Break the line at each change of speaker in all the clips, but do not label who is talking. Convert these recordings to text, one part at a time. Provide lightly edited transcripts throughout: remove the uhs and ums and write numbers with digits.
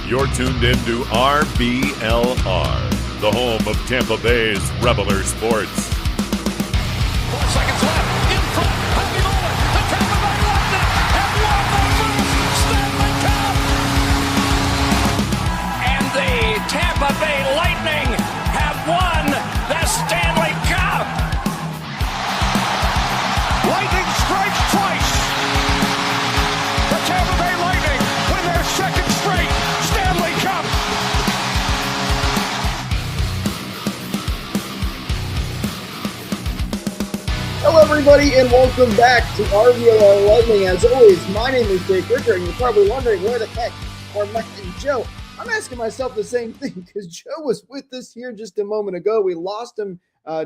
You're tuned into RBLR, the home of Tampa Bay's Reveler Sports.
4 seconds left. In front. Happy moment. The Tampa Bay Lightning have won the first Stanley Cup. And the Tampa Bay Lightning have won the Stanley Cup. Lightning strikes twice. The Tampa Bay Lightning win their second straight Stanley Cup.
Hello, everybody, and welcome back to RBLR Lightning. As always, my name is Jake Ricker, and you're probably wondering where the heck are Mike and Joe. I'm asking myself the same thing because Joe was with us here just a moment ago. We lost him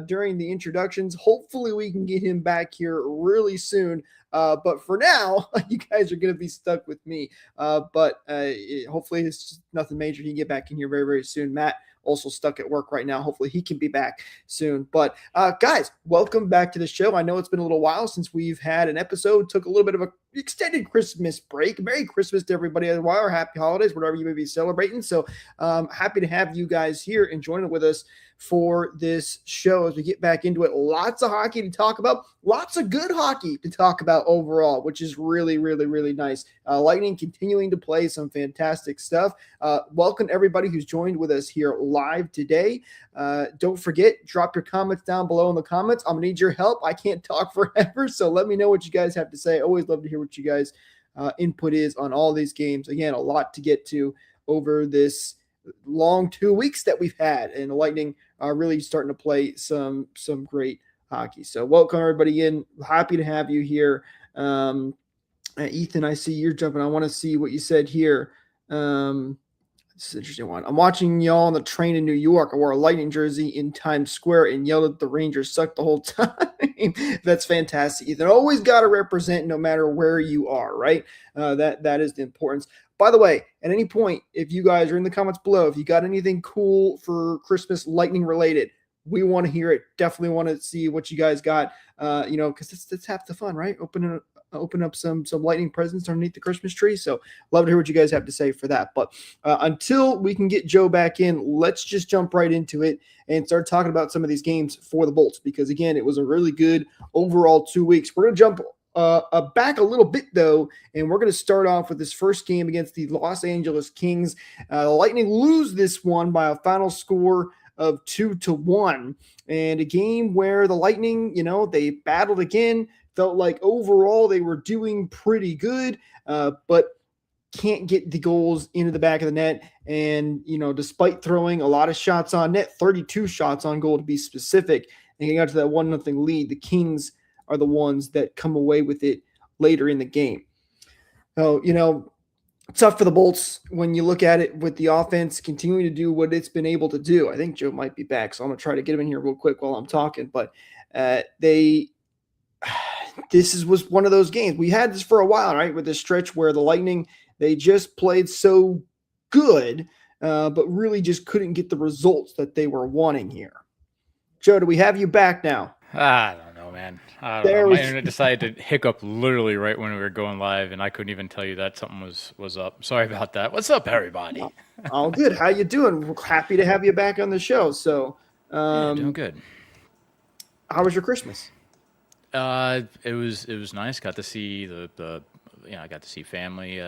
during the introductions. Hopefully, we can get him back here really soon. But for now, you guys are going to be stuck with me. Hopefully, it's just nothing major. He can get back in here very, very soon. Matt also stuck at work right now. Hopefully he can be back soon. But guys, welcome back to the show. I know it's been a little while since we've had an episode. Took a little bit of an extended Christmas break. Merry Christmas to everybody as well, or happy holidays, whatever you may be celebrating. So happy to have you guys here and joining with us for this show as we get back into it. Lots of hockey to talk about. Lots of good hockey to talk about overall, which is really, really, really nice. Lightning continuing to play some fantastic stuff. Welcome everybody who's joined with us here live today. Don't forget, drop your comments down below in the comments. I'm going to need your help. I can't talk forever, so let me know what you guys have to say. I always love to hear what you guys input is on all these games. Again, a lot to get to over this long 2 weeks that we've had, and the Lightning are really starting to play some great hockey. So welcome everybody in. Happy to have you here. Ethan, I see you're jumping. I want to see what you said here. This is an interesting one. I'm watching y'all on the train in New York. I wore a Lightning jersey in Times Square and yelled at the Rangers suck the whole time. That's fantastic, Ethan. Always got to represent no matter where you are, right? That is the importance. By the way, at any point, if you guys are in the comments below, if you got anything cool for Christmas Lightning related, we want to hear it. Definitely want to see what you guys got, because that's half the fun, right? Open up some Lightning presents underneath the Christmas tree. So love to hear what you guys have to say for that. But until we can get Joe back in, let's just jump right into it and start talking about some of these games for the Bolts, because again, it was a really good overall 2 weeks. We're going to jump back a little bit though, and we're going to start off with this first game against the Los Angeles Kings. The Lightning lose this one by a final score of 2-1, and a game where the Lightning, they battled again. Felt like overall they were doing pretty good, but can't get the goals into the back of the net. And, despite throwing a lot of shots on net, 32 shots on goal to be specific, and getting out to that 1-0 lead, the Kings are the ones that come away with it later in the game. So, tough for the Bolts when you look at it with the offense continuing to do what it's been able to do. I think Joe might be back, so I'm going to try to get him in here real quick while I'm talking. But this was one of those games. We had this for a while, right, with this stretch where the Lightning, they just played so good, but really just couldn't get the results that they were wanting here. Joe, do we have you back now?
I don't know, man. I don't know. My internet decided to hiccup literally right when we were going live, and I couldn't even tell you that something was up. Sorry about that. What's up, everybody?
All good. How you doing? We're happy to have you back on the show. So,
doing good.
How was your Christmas?
It was nice. Got to see I got to see family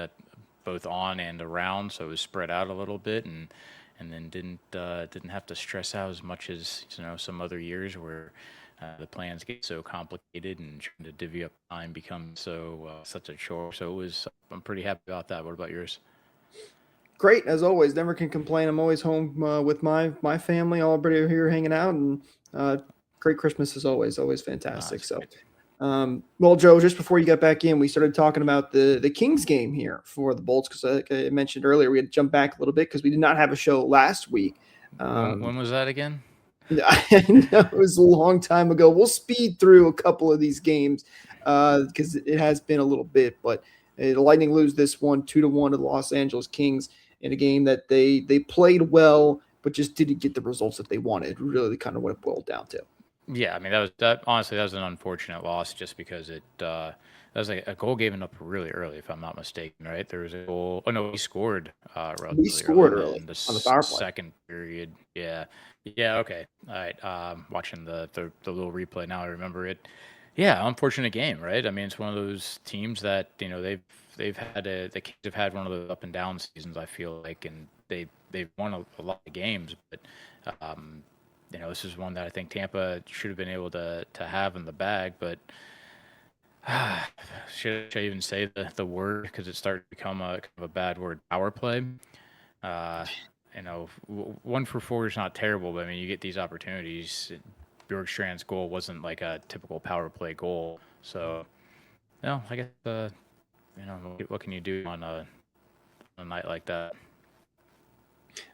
both on and around, so it was spread out a little bit, and then didn't have to stress out as much as some other years where the plans get so complicated and trying to divvy up time becomes such a chore. So I'm pretty happy about that. What about yours?
Great, as always. Never can complain. I'm always home with my family. All everybody here hanging out, and great Christmas as always. Always fantastic. Well, Joe, just before you got back in, we started talking about the Kings game here for the Bolts, because like I mentioned earlier, we had to jump back a little bit because we did not have a show last week.
When was that again?
I know it was a long time ago. We'll speed through a couple of these games because it has been a little bit, but the Lightning lose this one 2-1 to the Los Angeles Kings in a game that they played well, but just didn't get the results that they wanted. Really kind of what it boiled down to.
Yeah, I mean that was that. Honestly, that was an unfortunate loss just because that was like a goal given up really early, if I'm not mistaken. Right, there was a goal. Oh no, we scored
We
relatively early
scored
in
early
in the
on the power play.
second period. Yeah, yeah. Okay, all right. Watching the little replay now, I remember it. Yeah, unfortunate game, right? I mean, it's one of those teams that they've had the Kings have had one of those up and down seasons. I feel like, and they've won a lot of games, but um, this is one that I think Tampa should have been able to have in the bag, but should I even say the word because it started to become a kind of a bad word? Power play. Uh, 1 for 4 is not terrible, but I mean, you get these opportunities. Bjorkstrand's goal wasn't like a typical power play goal, so I guess what can you do on a night like that?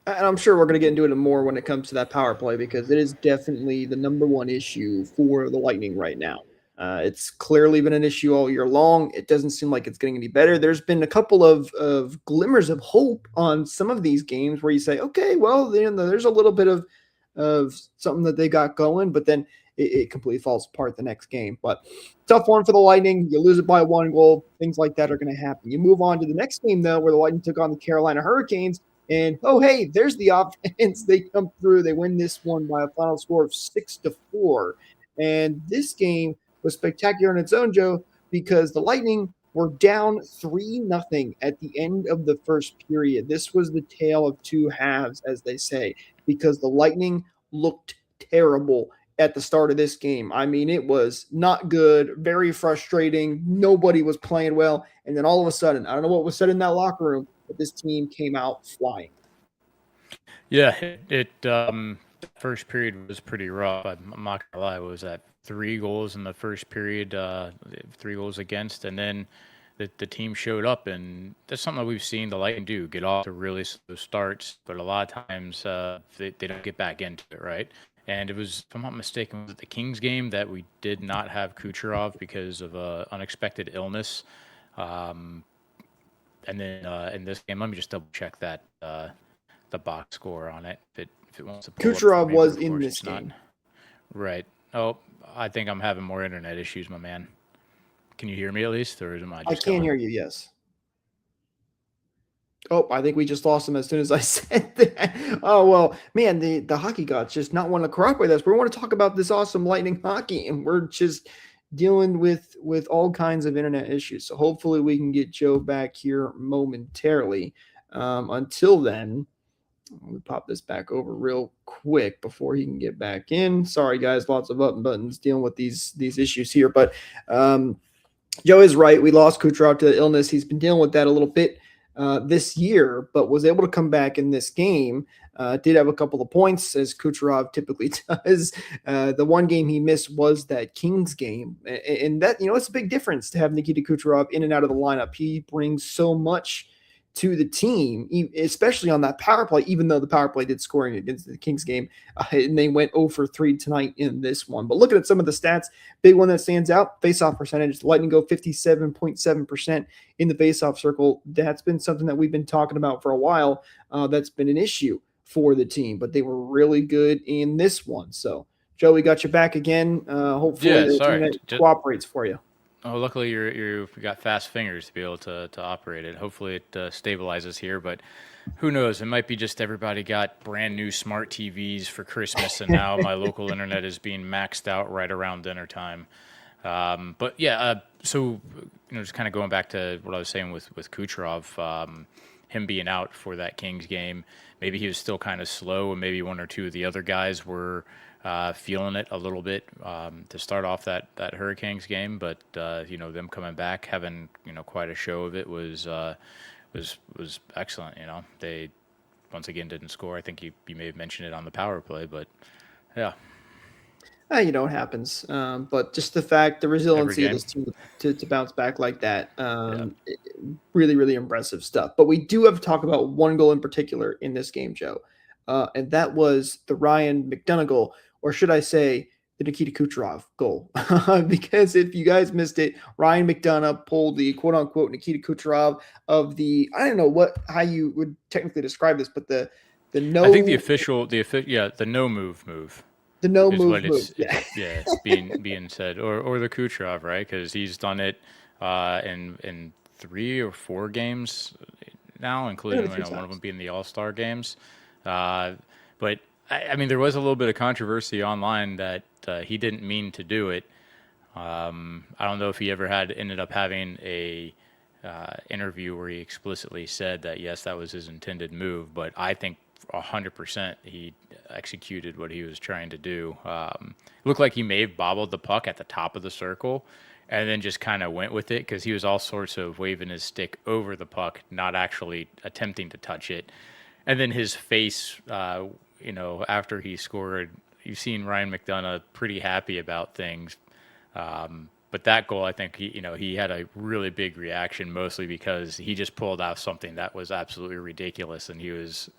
And I'm sure we're going to get into it more when it comes to that power play because it is definitely the number one issue for the Lightning right now. It's clearly been an issue all year long. It doesn't seem like it's getting any better. There's been a couple of glimmers of hope on some of these games where you say, okay, well, there's a little bit of something that they got going, but then it completely falls apart the next game. But tough one for the Lightning. You lose it by 1 goal. Things like that are going to happen. You move on to the next game, though, where the Lightning took on the Carolina Hurricanes. And oh, hey, there's the offense. They come through. They win this one by a final score of 6-4. And this game was spectacular in its own, Joe, because the Lightning were down 3-0 at the end of the first period. This was the tale of two halves, as they say, because the Lightning looked terrible at the start of this game. I mean, it was not good, very frustrating. Nobody was playing well. And then all of a sudden, I don't know what was said in that locker room, but this team came out flying.
Yeah, first period was pretty rough. I'm not gonna lie. It was that 3 goals in the first period, 3 goals against, and then the team showed up, and that's something that we've seen the Lightning do, get off to really slow starts, but a lot of times they don't get back into it, right? And it was, if I'm not mistaken, was it the Kings game that we did not have Kucherov because of unexpected illness? Um, and then in this game, let me just double check that the box score on it. If it wants to pull up for
Kucherov
me, but
was
of
in
course
this
it's not.
game.
Right. Oh, I think I'm having more internet issues, my man. Can you hear me at least, or am I
I
just
can hear you, yes. Oh, I think we just lost him as soon as I said that. Oh, well, man, the hockey gods just not want to cooperate with us. We want to talk about this awesome Lightning hockey, and we're just dealing with all kinds of internet issues. So hopefully we can get Joe back here momentarily. Until then, let me pop this back over real quick before he can get back in. Sorry, guys, lots of button buttons dealing with these issues here. But Joe is right. We lost Kucherov to illness. He's been dealing with that a little bit this year, but was able to come back in this game. Did have a couple of points, as Kucherov typically does. The one game he missed was that Kings game. And that, it's a big difference to have Nikita Kucherov in and out of the lineup. He brings so much to the team, especially on that power play, even though the power play did scoring against the Kings game, and they went 0 for 3 tonight in this one. But looking at some of the stats, big one that stands out, face-off percentage. The Lightning go 57.7% in the face-off circle. That's been something that we've been talking about for a while. That's been an issue for the team, but they were really good in this one. So, Joe, we got you back again. Hopefully the internet cooperates for you.
Oh, luckily you've got fast fingers to be able to operate it. Hopefully it stabilizes here, but who knows? It might be just everybody got brand new smart TVs for Christmas, and now my local internet is being maxed out right around dinner time. But yeah, so just kind of going back to what I was saying with Kucherov, him being out for that Kings game, maybe he was still kind of slow, and maybe one or two of the other guys were feeling it a little bit to start off that Hurricanes game, but them coming back, having quite a show of it was excellent. They once again didn't score. I think you may have mentioned it on the power play, but yeah.
It happens. But just the fact, the resiliency of this team to bounce back like that, really, really impressive stuff. But we do have to talk about one goal in particular in this game, Joe, and that was the Ryan McDonagh, or should I say the Nikita Kucherov goal. Because if you guys missed it, Ryan McDonagh pulled the quote-unquote Nikita Kucherov of the, I don't know how you would technically describe this, but the no...
I think the no move.
The no
is
move
what
move.
it's yeah being said, or the Kucherov, right? Because he's done it in 3 or 4 games now,
Did it
including
a few
one of them
times.
being the All-Star games. But I mean, there was a little bit of controversy online that he didn't mean to do it. I don't know if he ever ended up having a interview where he explicitly said that yes, that was his intended move. But I think 100% he executed what he was trying to do. Looked like he may have bobbled the puck at the top of the circle, and then just kind of went with it because he was all sorts of waving his stick over the puck, not actually attempting to touch it. And then his face, after he scored, you've seen Ryan McDonough pretty happy about things. But that goal, I think he had a really big reaction, mostly because he just pulled out something that was absolutely ridiculous, and he was,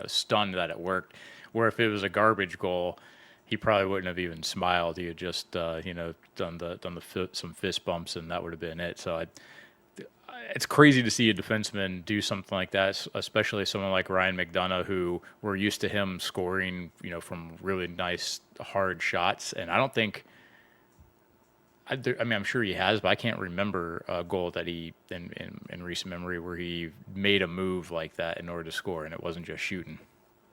stunned that it worked. Where if it was a garbage goal, he probably wouldn't have even smiled. He had just, some fist bumps, and that would have been it. So it's crazy to see a defenseman do something like that, especially someone like Ryan McDonough, who we're used to him scoring, from really nice hard shots, and I don't think. I'm sure he has, but I can't remember a goal that he in recent memory where he made a move like that in order to score, and it wasn't just shooting.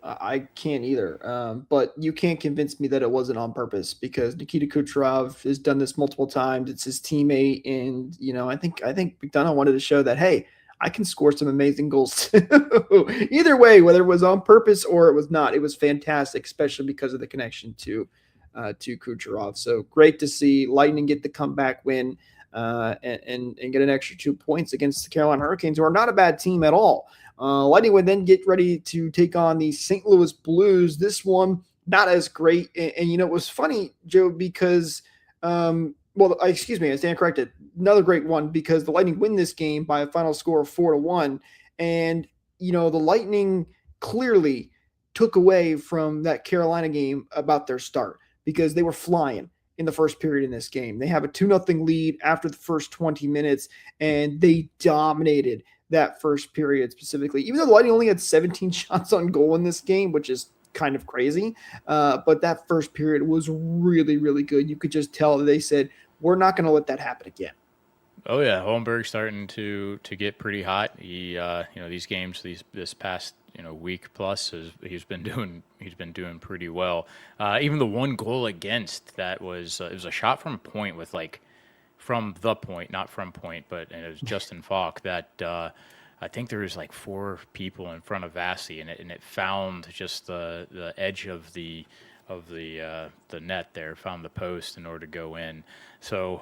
I can't either. But you can't convince me that it wasn't on purpose because Nikita Kucherov has done this multiple times. It's his teammate, and I think McDonough wanted to show that, hey, I can score some amazing goals too. Either way, whether it was on purpose or it was not, it was fantastic, especially because of the connection to Kucherov. So great to see Lightning get the comeback win and get an extra 2 points against the Carolina Hurricanes, who are not a bad team at all. Lightning would then get ready to take on the St. Louis Blues. This one, not as great. And it was funny, Joe, because, I stand corrected. Another great one because the Lightning win this game by a final score of 4-1. And, the Lightning clearly took away from that Carolina game about their start because they were flying in the first period in this game. They have a 2-0 lead after the first 20 minutes, and they dominated that first period specifically. Even though the Lightning only had 17 shots on goal in this game, which is kind of crazy, but that first period was really, really good. You could just tell that they said, we're not going to let that happen again.
Oh yeah, Holmberg's starting to get pretty hot. He, these games, this past week plus, he's been doing pretty well. Even the one goal against that was it was a shot from point with from the point, not from point, but and it was Justin Falk that I think there was 4 people in front of Vasi, and it found just the edge of the net there, found the post in order to go in. So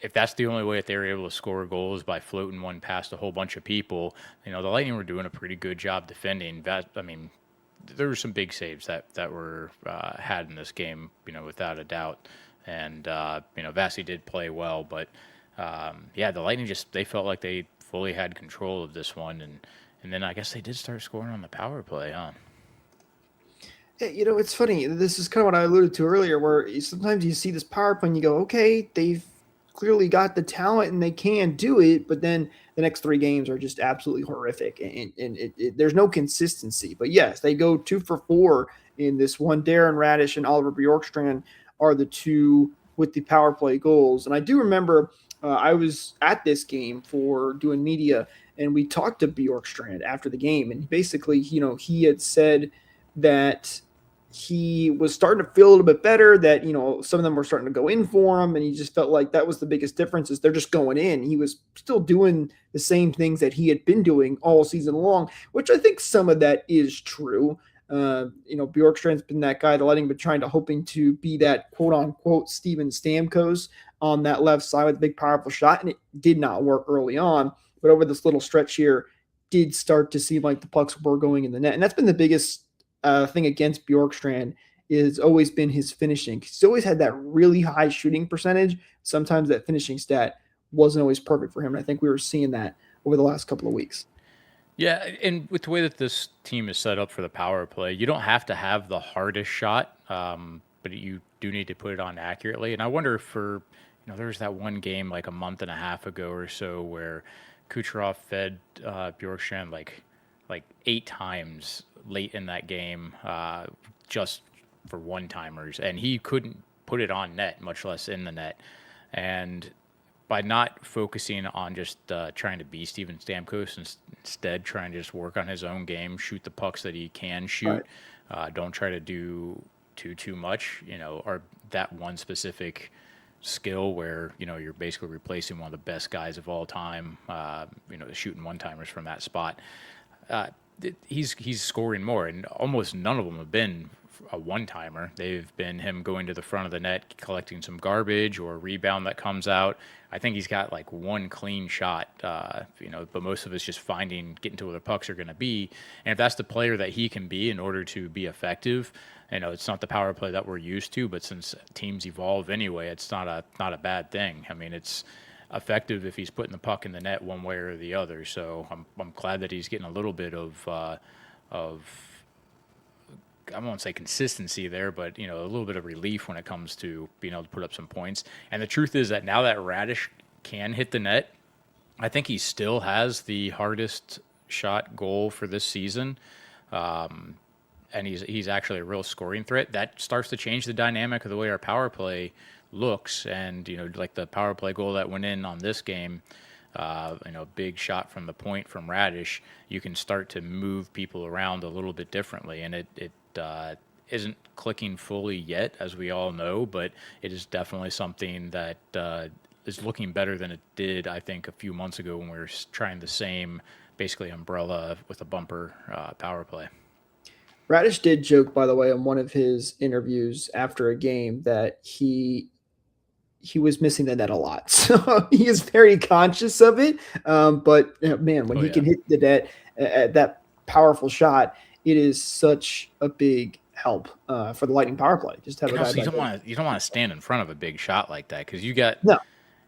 if that's the only way that they were able to score goals by floating one past a whole bunch of people, the Lightning were doing a pretty good job defending. There were some big saves that were had in this game, without a doubt. And Vasi did play well, but the Lightning they felt like they fully had control of this one, and then I guess they did start scoring on the power play, huh?
It's funny. This is kind of what I alluded to earlier, where sometimes you see this power play and you go, okay, they've clearly got the talent and they can do it, but then the next 3 games are just absolutely horrific, and there's no consistency. But yes, they go 2 for 4 in this one. Darren Radish and Oliver Bjorkstrand are the 2 with the power play goals. And I do remember I was at this game for doing media, and we talked to Bjorkstrand after the game, and basically, he had said that he was starting to feel a little bit better, that, some of them were starting to go in for him, and he just felt like that was the biggest difference, is they're just going in. He was still doing the same things that he had been doing all season long, which I think some of that is true. Bjorkstrand's been that guy. The Lightning been hoping to be that quote unquote Steven Stamkos on that left side with a big powerful shot, and it did not work early on. But over this little stretch here, did start to seem like the pucks were going in the net, and that's been the biggest thing against Bjorkstrand. Is always been his finishing. He's always had that really high shooting percentage. Sometimes that finishing stat wasn't always perfect for him, and I think we were seeing that over the last couple of weeks.
Yeah, and with the way that this team is set up for the power play, you don't have to have the hardest shot, but you do need to put it on accurately. And I wonder if there was that one game a month and a half ago or so where Kucherov fed Bjorkstrand like 8 times late in that game, just for one-timers, and he couldn't put it on net, much less in the net. And by not focusing on just trying to be Steven Stamkos, instead trying to just work on his own game, shoot the pucks that he can shoot, don't try to do too much, or that one specific skill where you're basically replacing one of the best guys of all time, shooting one-timers from that spot. He's scoring more, and almost none of them have been a one-timer. They've been him going to the front of the net, collecting some garbage or a rebound that comes out. I think he's got like one clean shot, but most of it's just getting to where the pucks are going to be. And if that's the player that he can be in order to be effective, it's not the power play that we're used to, but since teams evolve anyway, it's not a bad thing. I mean, it's effective if he's putting the puck in the net one way or the other. So I'm glad that he's getting a little bit of I won't say consistency there, but a little bit of relief when it comes to being able to put up some points. And the truth is that now that Radish can hit the net, I think he still has the hardest shot goal for this season. And he's actually a real scoring threat. That starts to change the dynamic of the way our power play looks. And, like the power play goal that went in on this game, big shot from the point from Radish, you can start to move people around a little bit differently. And it isn't clicking fully yet, as we all know, but it is definitely something that is looking better than it did, I think, a few months ago when we were trying the same basically umbrella with a bumper power play.
Radish did joke, by the way, in one of his interviews after a game that he was missing the net a lot. So he is very conscious of it. But man, when he can hit the net at that powerful shot, it is such a big help for the Lightning power play. Just have a guy.
You don't want to stand in front of a big shot like that because you got
no.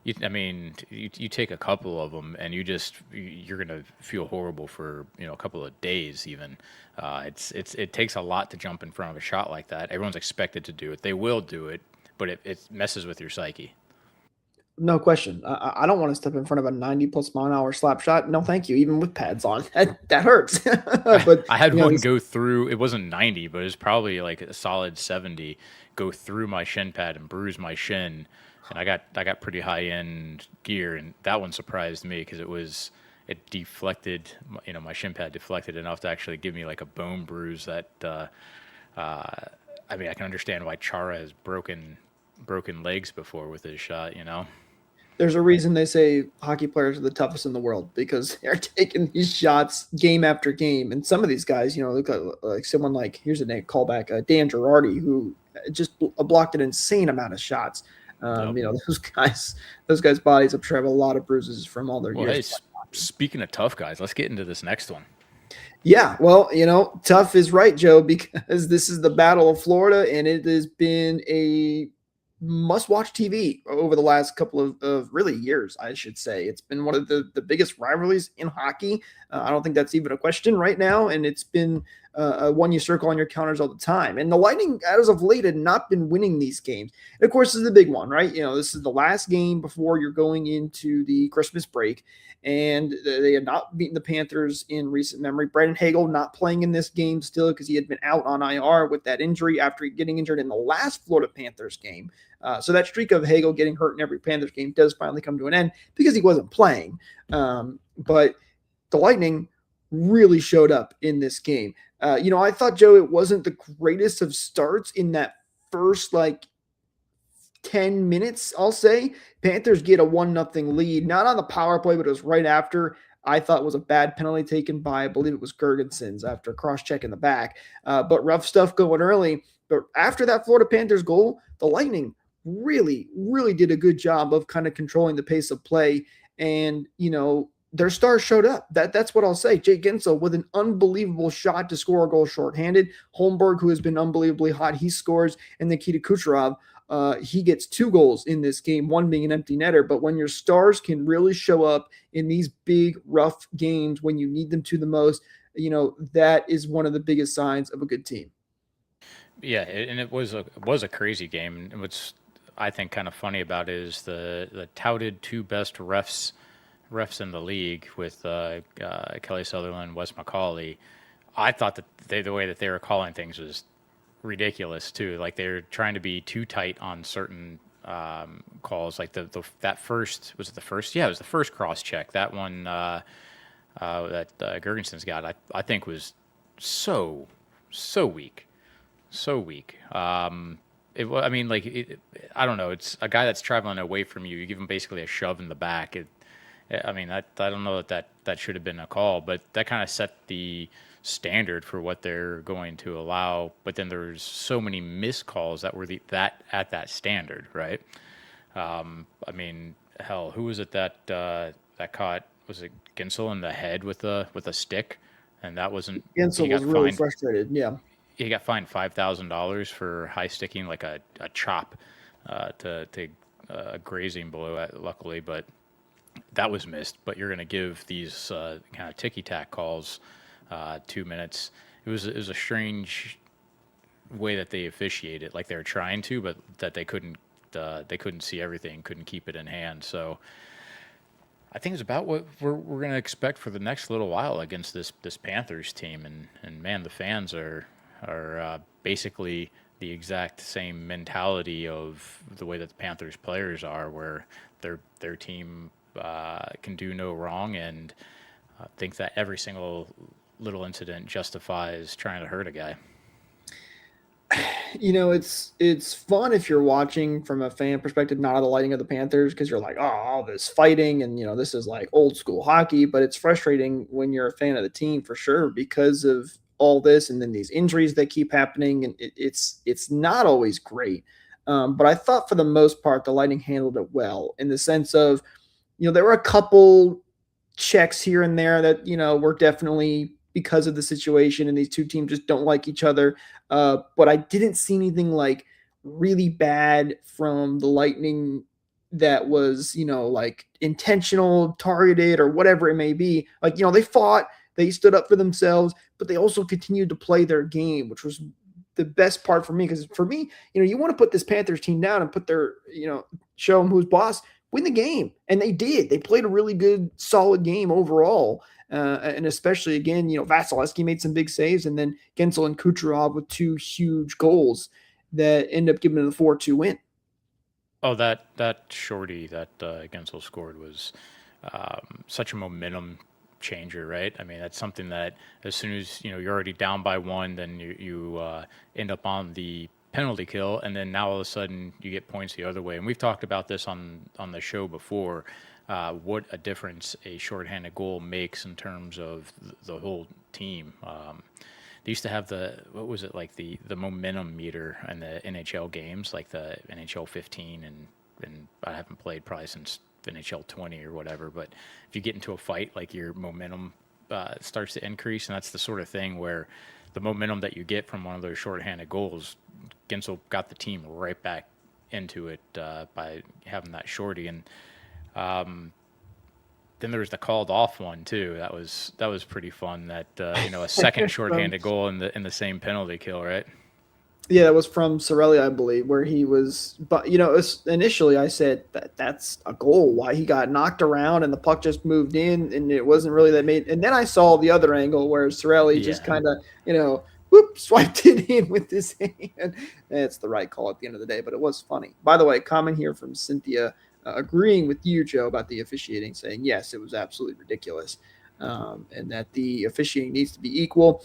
You take a couple of them and you're gonna feel horrible for a couple of days even. It takes a lot to jump in front of a shot like that. Everyone's expected to do it. They will do it, but it messes with your psyche.
No question. I don't want to step in front of a 90+ mile an hour slap shot. No, thank you. Even with pads on, that hurts. But
I had one go through. It wasn't 90, but it was probably like a solid 70. Go through my shin pad and bruise my shin. And I got pretty high end gear, and that one surprised me because it deflected. My shin pad deflected enough to actually give me like a bone bruise. That I can understand why Chara has broken legs before with his shot.
There's a reason they say hockey players are the toughest in the world because they're taking these shots game after game. And some of these guys, look like someone like, here's a name callback, Dan Girardi, who just blocked an insane amount of shots. Those guys' bodies, I'm sure, have a lot of bruises from all their years.
Hey, speaking of tough guys, let's get into this next one.
Yeah, well, tough is right, Joe, because this is the Battle of Florida, and it has been a must-watch TV over the last couple of really years, I should say. It's been one of the biggest rivalries in hockey. I don't think that's even a question right now, and it's been one you circle on your counters all the time. And the Lightning, as of late, had not been winning these games. And of course, this is the big one, right? This is the last game before you're going into the Christmas break, and they had not beaten the Panthers in recent memory. Brandon Hagel not playing in this game still because he had been out on IR with that injury after getting injured in the last Florida Panthers game. So that streak of Hagel getting hurt in every Panthers game does finally come to an end because he wasn't playing. But the Lightning really showed up in this game. I thought, Joe, it wasn't the greatest of starts in that first 10 minutes, I'll say. Panthers get a 1-0 lead, not on the power play, but it was right after. I thought it was a bad penalty taken by, I believe it was Gergensons after a cross-check in the back. But rough stuff going early. But after that Florida Panthers goal, the Lightning really, really did a good job of kind of controlling the pace of play. And, their stars showed up. That's what I'll say. Jake Guentzel with an unbelievable shot to score a goal shorthanded. Holmberg, who has been unbelievably hot, he scores. And Nikita Kucherov, he gets 2 goals in this game, one being an empty netter. But when your stars can really show up in these big, rough games when you need them to the most, that is one of the biggest signs of a good team.
Yeah, and it was a crazy game. And what's, I think, kind of funny about it is the touted 2 best refs in the league with Kelly Sutherland, Wes McCauley. I thought that the way that they were calling things was ridiculous too. Like they're trying to be too tight on certain calls. Like that first, was it the first? Yeah, it was the first cross check. That one that Gergensen's got, I think was so weak, so weak. I mean, like I don't know. It's a guy that's traveling away from you. You give him basically a shove in the back. I mean, I don't know that should have been a call, but that kind of set the standard for what they're going to allow. But then there's so many missed calls that were at that standard, right? I mean, hell, who was it that caught? Was it Gensel in the head with a stick? And that wasn't.
Gensel was really frustrated. Yeah,
he got fined $5,000 for high sticking like a chop to a grazing blow. Luckily, but that was missed. But you're going to give these kind of ticky tack calls 2 minutes. It was a strange way that they officiated. Like they were trying to, but that they couldn't see everything, couldn't keep it in hand. So I think it's about what we're going to expect for the next little while against this Panthers team. And man, the fans are basically the exact same mentality of the way that the Panthers players are, where their team can do no wrong and think that every single little incident justifies trying to hurt a guy.
You know, it's fun if you're watching from a fan perspective, not of the Lightning of the Panthers, because you're like, oh, all this fighting and, you know, this is like old school hockey. But it's frustrating when you're a fan of the team for sure because of all this and then these injuries that keep happening. And it's not always great. But I thought for the most part, the Lightning handled it well in the sense of, you know, there were a couple checks here and there that, you know, were definitely because of the situation and these two teams just don't like each other. But I didn't see anything like really bad from the Lightning that was, you know, like intentional, targeted, or whatever it may be. Like, you know, they fought, they stood up for themselves, but they also continued to play their game, which was the best part for me. Because for me, you know, you want to put this Panthers team down and put their, you know, show them who's boss, win the game. And they did. They played a really good, solid game overall. And especially, again, you know, Vasilevsky made some big saves, and then Gensel and Kucherov with two huge goals that end up giving them the 4-2 win.
Oh, that shorty that Gensel scored was such a momentum changer, right? I mean, that's something that as soon as, you know, you're already down by one, then you end up on the penalty kill, and then now all of a sudden you get points the other way. And we've talked about this on the show before. What a difference a shorthanded goal makes in terms of the whole team. They used to have the momentum meter in the NHL games, like the NHL 15, and I haven't played probably since NHL 20 or whatever. But if you get into a fight, like your momentum starts to increase, and that's the sort of thing where the momentum that you get from one of those shorthanded goals, Gensel got the team right back into it by having that shorty. And then there was the called off one too. That was pretty fun. That you know, a second shorthanded goal in the same penalty kill, right?
Yeah, that was from Cirelli, I believe, where he was. But you know, initially I said that's a goal. Why he got knocked around and the puck just moved in, and it wasn't really that made. And then I saw the other angle where Cirelli just kind of, you know, swiped it in with his hand. It's the right call at the end of the day, but it was funny. By the way, comment here from Cynthia. Agreeing with you, Joe, about the officiating, saying, yes, it was absolutely ridiculous, and that the officiating needs to be equal.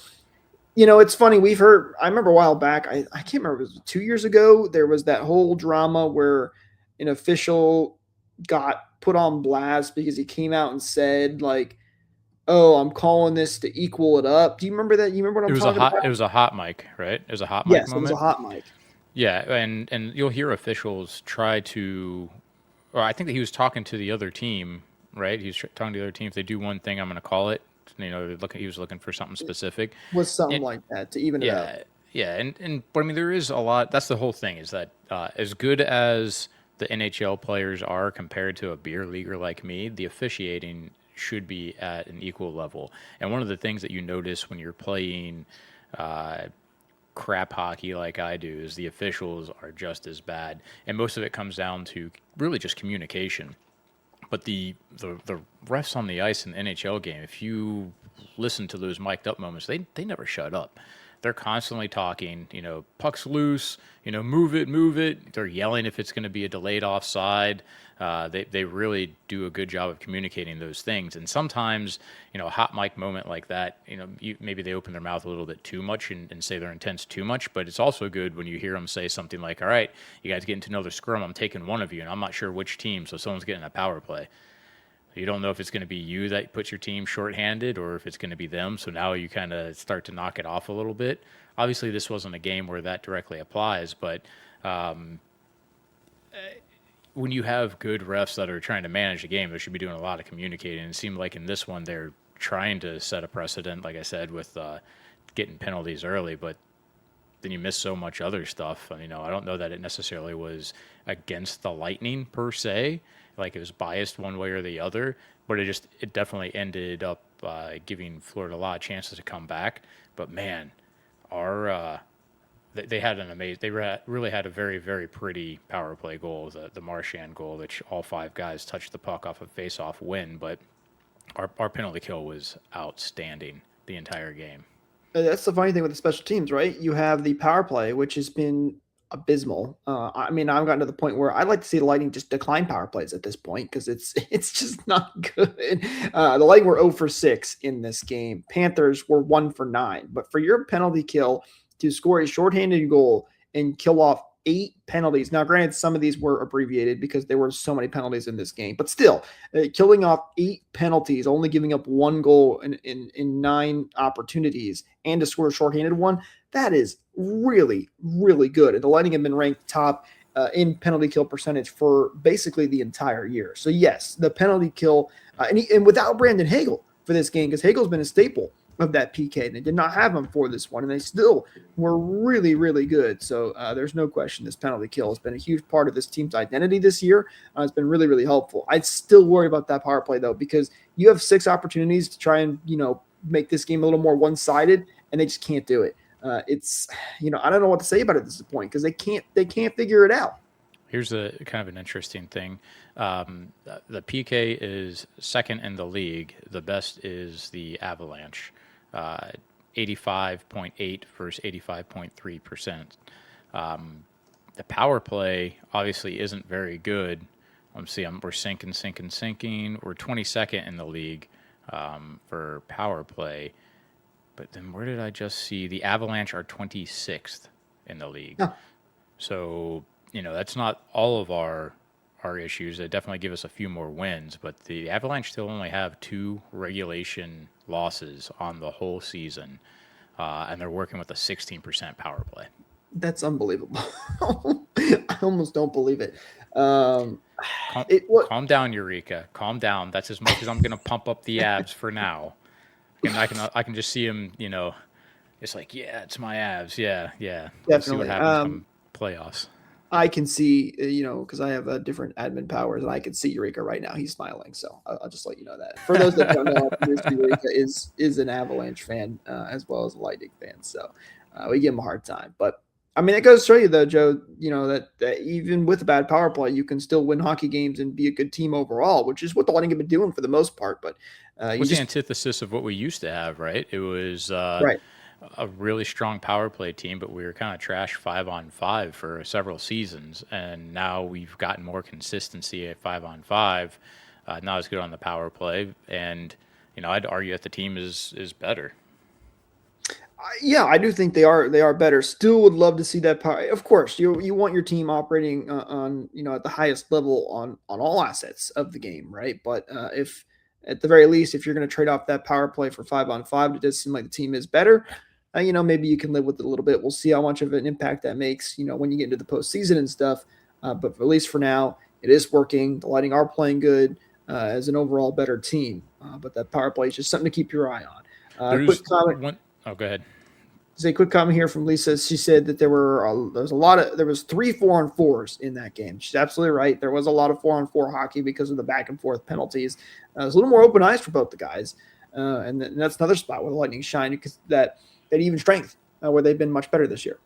You know, it's funny. We've heard – I remember a while back, I can't remember, it was 2 years ago, there was that whole drama where an official got put on blast because he came out and said, like, oh, I'm calling this to equal it up. Do you remember that? You remember what I'm talking about?
It was a hot mic, right? It was a hot mic moment?
Yes, it was a hot mic.
Yeah, and you'll hear officials try to – or I think that he was talking to the other team, right? He was talking to the other team. If they do one thing, I'm going to call it. You know, he was looking for something specific.
Was something like that to even it up.
Yeah, but I mean, there is a lot. That's the whole thing. Is that as good as the NHL players are compared to a beer leaguer like me, the officiating should be at an equal level. And one of the things that you notice when you're playing crap hockey like I do is the officials are just as bad, and most of it comes down to really just communication. But the refs on the ice in the NHL game, if you listen to those mic'd up moments, they never shut up. they're constantly talking, puck's loose, move it. They're yelling if it's going to be a delayed offside. They really do a good job of communicating those things. And sometimes, a hot mic moment like that, maybe they open their mouth a little bit too much and say their intents too much. But it's also good when you hear them say something like, all right, you guys get into another scrum. I'm taking one of you, and I'm not sure which team. So someone's getting a power play. You don't know if it's going to be you that puts your team shorthanded or if it's going to be them. So now you kind of start to knock it off a little bit. Obviously, this wasn't a game where that directly applies, but when you have good refs that are trying to manage the game, they should be doing a lot of communicating. It seemed like in this one, they're trying to set a precedent, like I said, with getting penalties early, but then you miss so much other stuff. I don't know that it necessarily was against the Lightning per se, like it was biased one way or the other, but it definitely ended up giving Florida a lot of chances to come back. But man, they had an amazing. They really had a very, very pretty power play goal, the Marchand goal, which all five guys touched the puck off a face-off win. But our penalty kill was outstanding the entire game.
That's the funny thing with the special teams, right? You have the power play, which has been abysmal. I've gotten to the point where I'd like to see the Lightning just decline power plays at this point because it's just not good. The Lightning were 0 for 6 in this game. Panthers were 1 for 9. But for your penalty kill to score a shorthanded goal and kill off 8 penalties. Now, granted, some of these were abbreviated because there were so many penalties in this game, but still, killing off 8 penalties, only giving up 1 goal in 9 opportunities, and to score a shorthanded one, that is really, really good. And the Lightning have been ranked top in penalty kill percentage for basically the entire year. So yes, the penalty kill, and without Brandon Hagel for this game, because Hagel's been a staple of that PK. They did not have him for this one, and they still were really, really good. So there's no question this penalty kill has been a huge part of this team's identity this year. It's been really, really helpful. I'd still worry about that power play, though, because you have 6 opportunities to try and, make this game a little more one-sided, and they just can't do it. It's, I don't know what to say about it at this point because they can't figure it out.
Here's a kind of an interesting thing. The PK is second in the league. The best is the Avalanche. 85.8 versus 85.3%. The power play obviously isn't very good. Let's see, we're sinking. We're 22nd in the league for power play. But then where did I just see? The Avalanche are 26th in the league.
Huh.
So, that's not all of our issues. They definitely give us a few more wins, but the Avalanche still only have 2 regulation losses on the whole season, and they're working with a 16% power play.
That's unbelievable. I almost don't believe it.
Calm down, Eureka. Calm down. That's as much as I'm going to pump up the abs for now. And I can just see him, it's like, yeah, it's my abs. Yeah.
Definitely.
We'll see what happens come playoffs.
I can see, because I have different admin powers, and I can see Eureka right now. He's smiling, so I'll just let you know that. For those that don't know, Eureka is an Avalanche fan as well as a Lightning fan, so we give him a hard time. But it goes to show you, though, Joe, that even with a bad power play, you can still win hockey games and be a good team overall, which is what the Lightning have been doing for the most part. But
the antithesis of what we used to have, right? It was
right.
A really strong power play team, but we were kind of trash 5-on-5 for several seasons, and now we've gotten more consistency at 5-on-5, not as good on the power play, and I'd argue that the team is better.
Yeah, I do think they are better. Still would love to see that power. Of course, you want your team operating on at the highest level on all assets of the game, right? But if at the very least, if you're going to trade off that power play for 5-on-5, it does seem like the team is better. Maybe you can live with it a little bit. We'll see how much of an impact that makes, when you get into the postseason and stuff. But at least for now, it is working. The Lightning are playing good as an overall better team. But that power play is just something to keep your eye on. Quick comment.
Go ahead.
A quick comment here from Lisa. She said that there was 3 4-on-4s in that game. She's absolutely right. There was a lot of 4-on-4 hockey because of the back and forth penalties. It was a little more open eyes for both the guys. And that's another spot where the Lightning shine because that even strength where they've been much better this year.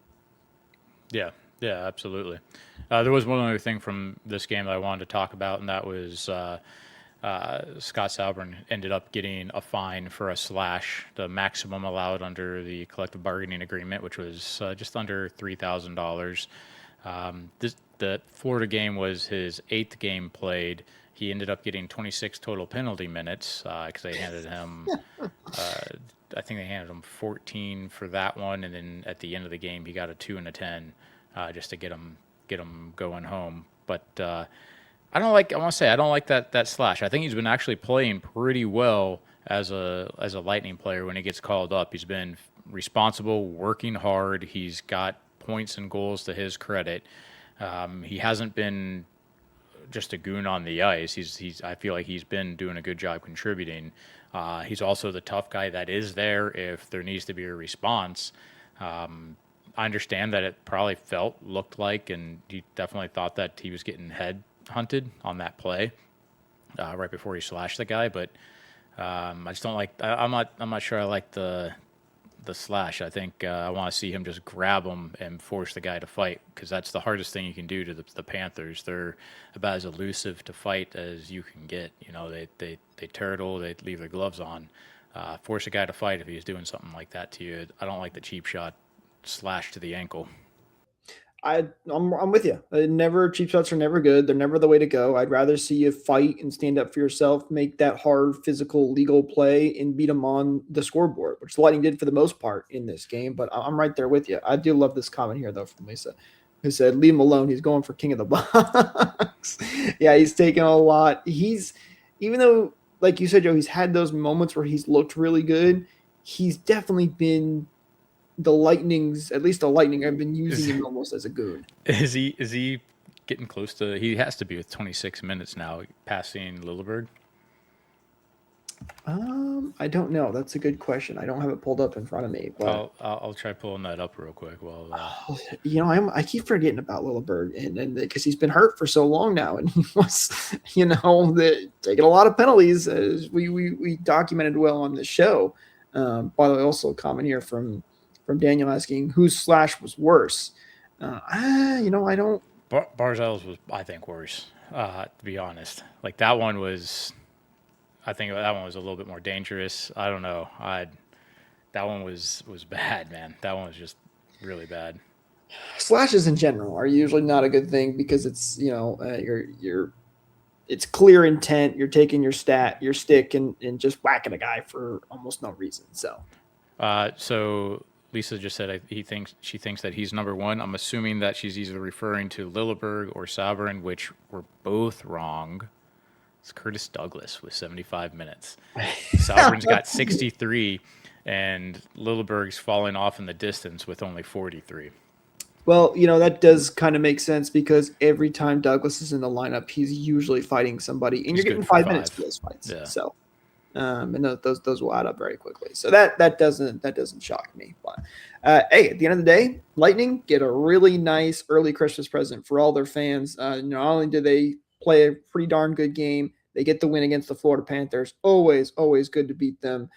Yeah, absolutely. There was one other thing from this game that I wanted to talk about, and that was Scott Sauber ended up getting a fine for a slash, the maximum allowed under the collective bargaining agreement, which was just under $3,000. The Florida game was his 8th game played. He ended up getting 26 total penalty minutes because they handed him, I think they handed him 14 for that one, and then at the end of the game he got a 2 and a 10 just to get him going home. But I don't like that slash. I think he's been actually playing pretty well as a Lightning player when he gets called up. He's been responsible, working hard. He's got points and goals to his credit. He hasn't been just a goon on the ice. I feel like he's been doing a good job contributing. He's also the tough guy that is there if there needs to be a response. I understand that it probably looked like, and he definitely thought that he was getting head hunted on that play right before he slashed the guy, but I just don't like. I'm not sure I like the slash. I think I want to see him just grab him and force the guy to fight, because that's the hardest thing you can do to the Panthers. They're about as elusive to fight as you can get. You know, they turtle, they leave their gloves on. Force a guy to fight if he's doing something like that to you. I don't like the cheap shot slash to the ankle.
I'm with you. Cheap shots are never good. They're never the way to go. I'd rather see you fight and stand up for yourself, make that hard, physical, legal play, and beat them on the scoreboard, which the Lightning did for the most part in this game. But I'm right there with you. I do love this comment here, though, from Lisa, who said, "Leave him alone. He's going for king of the box." Yeah, he's taking a lot. Even though, like you said, Joe, he's had those moments where he's looked really good. He's definitely been the Lightning have been using him almost as a goon.
Is he getting close to? He has to be with 26 minutes now, passing Lilleberg.
I don't know. That's a good question. I don't have it pulled up in front of me. But
I'll try pulling that up real quick. Well,
I keep forgetting about Lilleberg, and because he's been hurt for so long now, and he was, taking a lot of penalties, as we documented well on the show. By the way, also a comment here from Daniel asking whose slash was worse. I don't.
Barzell's was, I think, worse. To be honest, like that one was. I think that one was a little bit more dangerous. I don't know. That one was bad, man. That one was just really bad.
Slashes in general are usually not a good thing because it's it's clear intent. You're taking your stick and just whacking a guy for almost no reason.
So Lisa just said she thinks that he's number one. I'm assuming that she's either referring to Lilleberg or Sabourin, which were both wrong. It's Curtis Douglas with 75 minutes. Sabourin's got 63, and Lilleberg's falling off in the distance with only 43.
Well, that does kind of make sense because every time Douglas is in the lineup, he's usually fighting somebody, and you're getting 5 minutes for those fights. Yeah. So, and those will add up very quickly. So that doesn't shock me. But hey, at the end of the day, Lightning get a really nice early Christmas present for all their fans. Not only do they play a pretty darn good game, they get the win against the Florida Panthers. Always good to beat them.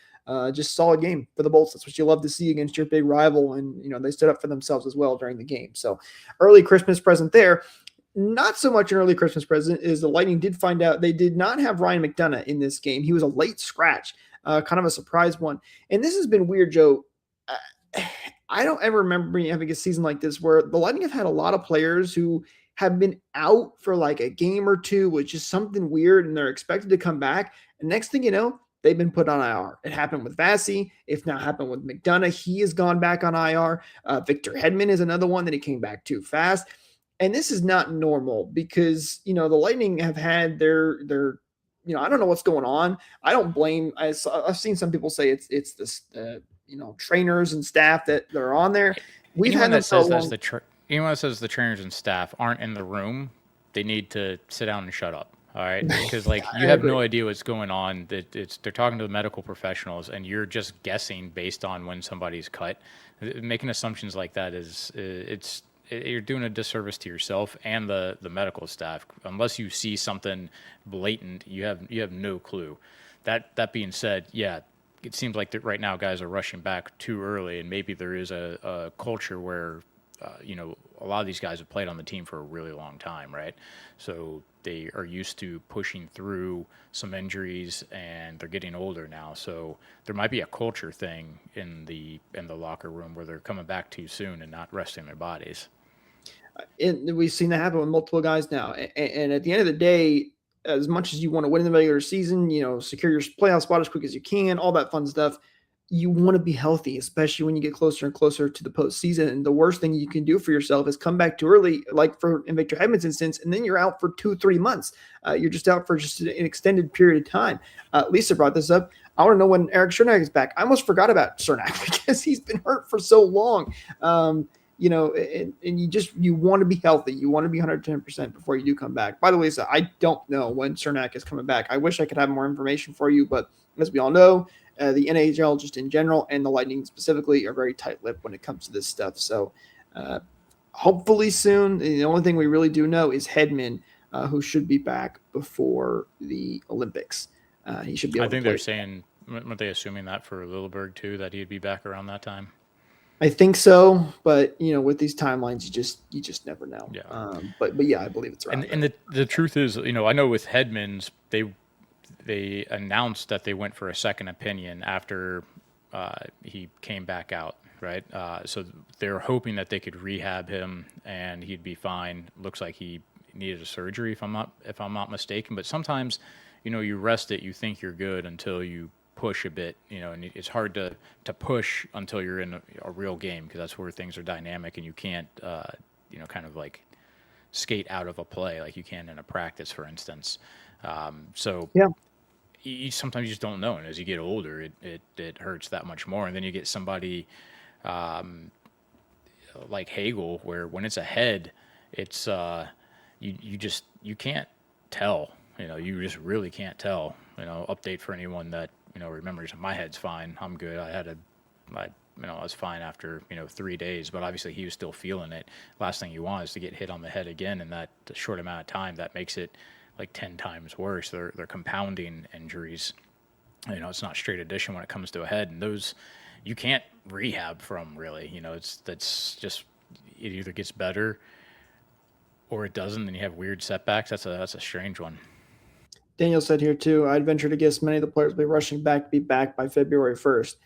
Just solid game for the Bolts. That's what you love to see against your big rival. And, they stood up for themselves as well during the game. So early Christmas present there. Not so much an early Christmas present is the Lightning did find out they did not have Ryan McDonagh in this game. He was a late scratch, kind of a surprise one. And this has been weird, Joe. I don't ever remember having a season like this where the Lightning have had a lot of players who have been out for like a game or two, which is something weird, and they're expected to come back. And next thing you know, they've been put on IR. It happened with Vasi. If not happened with McDonagh, he has gone back on IR. Victor Hedman is another one that he came back too fast. And this is not normal because, the Lightning have had their I don't know what's going on. I don't blame. I've seen some people say it's this, trainers and staff that are on there.
Anyone that says the trainers and staff aren't in the room, they need to sit down and shut up. All right, because you have no idea what's going on. They're talking to the medical professionals, and you're just guessing based on when somebody's cut. Making assumptions like that you're doing a disservice to yourself and the medical staff. Unless you see something blatant, you have no clue. That being said, yeah, it seems like that right now guys are rushing back too early, and maybe there is a culture where a lot of these guys have played on the team for a really long time, right? So they are used to pushing through some injuries, and they're getting older now. So there might be a culture thing in the locker room where they're coming back too soon and not resting their bodies.
And we've seen that happen with multiple guys now. And at the end of the day, as much as you want to win in the regular season, secure your playoff spot as quick as you can, all that fun stuff, you want to be healthy, especially when you get closer and closer to the postseason. And the worst thing you can do for yourself is come back too early, like in Victor Hedman's instance, and then you're out for 2-3 months. You're just out for just an extended period of time. Lisa brought this up. I want to know when Erik Cernak is back. I almost forgot about Cernak because he's been hurt for so long. And you want to be healthy. You want to be 110% before you do come back. By the way, Lisa, I don't know when Cernak is coming back. I wish I could have more information for you, but as we all know, the NHL just in general and the Lightning specifically are very tight-lipped when it comes to this stuff. So hopefully soon. The only thing we really do know is Hedman, who should be back before the Olympics. He should be able
I think
to play.
they're saying, weren't they assuming that for Lilleberg too, that he'd be back around that time?
I think so, but with these timelines, you just never know.
Yeah.
But yeah, I believe it's around.
And the truth is, I know with Hedman's, they announced that they went for a second opinion after he came back out, right? So they're hoping that they could rehab him and he'd be fine. Looks like he needed a surgery, if I'm not mistaken. But sometimes, you rest it, you think you're good until you push a bit, and it's hard to push until you're in a real game, because that's where things are dynamic and you can't, kind of like skate out of a play like you can in a practice, for instance. So
Yeah.
Sometimes you just don't know, and as you get older, it hurts that much more. And then you get somebody like Hagel, where when it's ahead, it's you can't tell. You just really can't tell. Update for anyone that remembers. My head's fine. I'm good. I was fine after 3 days, but obviously he was still feeling it. Last thing you want is to get hit on the head again in that short amount of time. That makes it like 10 times worse. They're compounding injuries. It's not straight addition when it comes to a head, and those you can't rehab from, really. That's just, it either gets better or it doesn't, and you have weird setbacks. That's a strange one.
Daniel said here too, I'd venture to guess many of the players will be rushing back to be back by February 1st.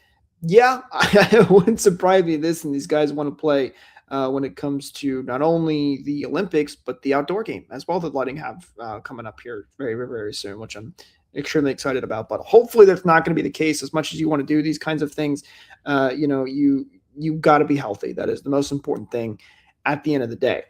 Yeah, I wouldn't surprise me this, and these guys want to play when it comes to not only the Olympics, but the outdoor game as well that Lightning have coming up here very, very, very soon, which I'm extremely excited about. But hopefully that's not going to be the case. As much as you want to do these kinds of things, you got to be healthy. That is the most important thing at the end of the day.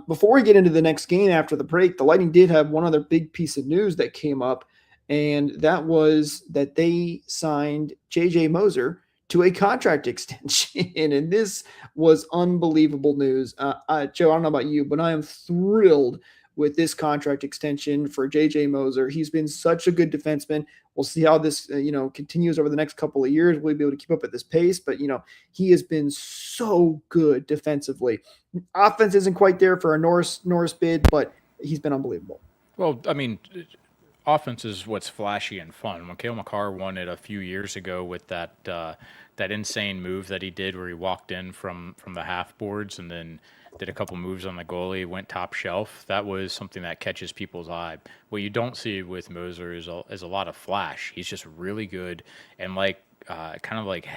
Before we get into the next game after the break, the Lightning did have one other big piece of news that came up, and that was that they signed J.J. Moser to a contract extension, and this was unbelievable news. Joe, I don't know about you, but I am thrilled with this contract extension for J.J. Moser. He's been such a good defenseman. We'll see how this continues over the next couple of years. We'll be able to keep up at this pace, but he has been so good defensively. Offense isn't quite there for a Norris bid, but he's been unbelievable.
Well, I mean, offense is what's flashy and fun. When Cale Makar won it a few years ago with that insane move that he did, where he walked in from the half boards and then did a couple moves on the goalie, went top shelf. That was something that catches people's eye. What you don't see with Moser is a lot of flash. He's just really good, and kind of like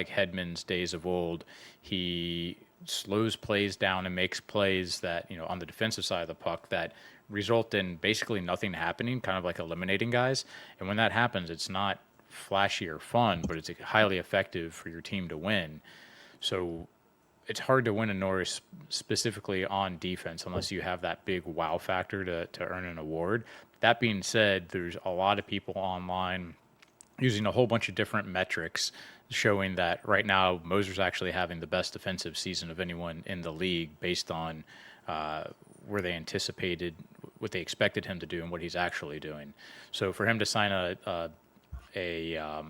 Hedman's days of old, he slows plays down and makes plays that on the defensive side of the puck that result in basically nothing happening, kind of like eliminating guys. And when that happens, it's not flashy or fun, but it's highly effective for your team to win. So it's hard to win a Norris specifically on defense unless you have that big wow factor to earn an award. That being said, there's a lot of people online using a whole bunch of different metrics showing that right now Moser's actually having the best defensive season of anyone in the league based on where they anticipated, what they expected him to do and what he's actually doing. So for him to sign a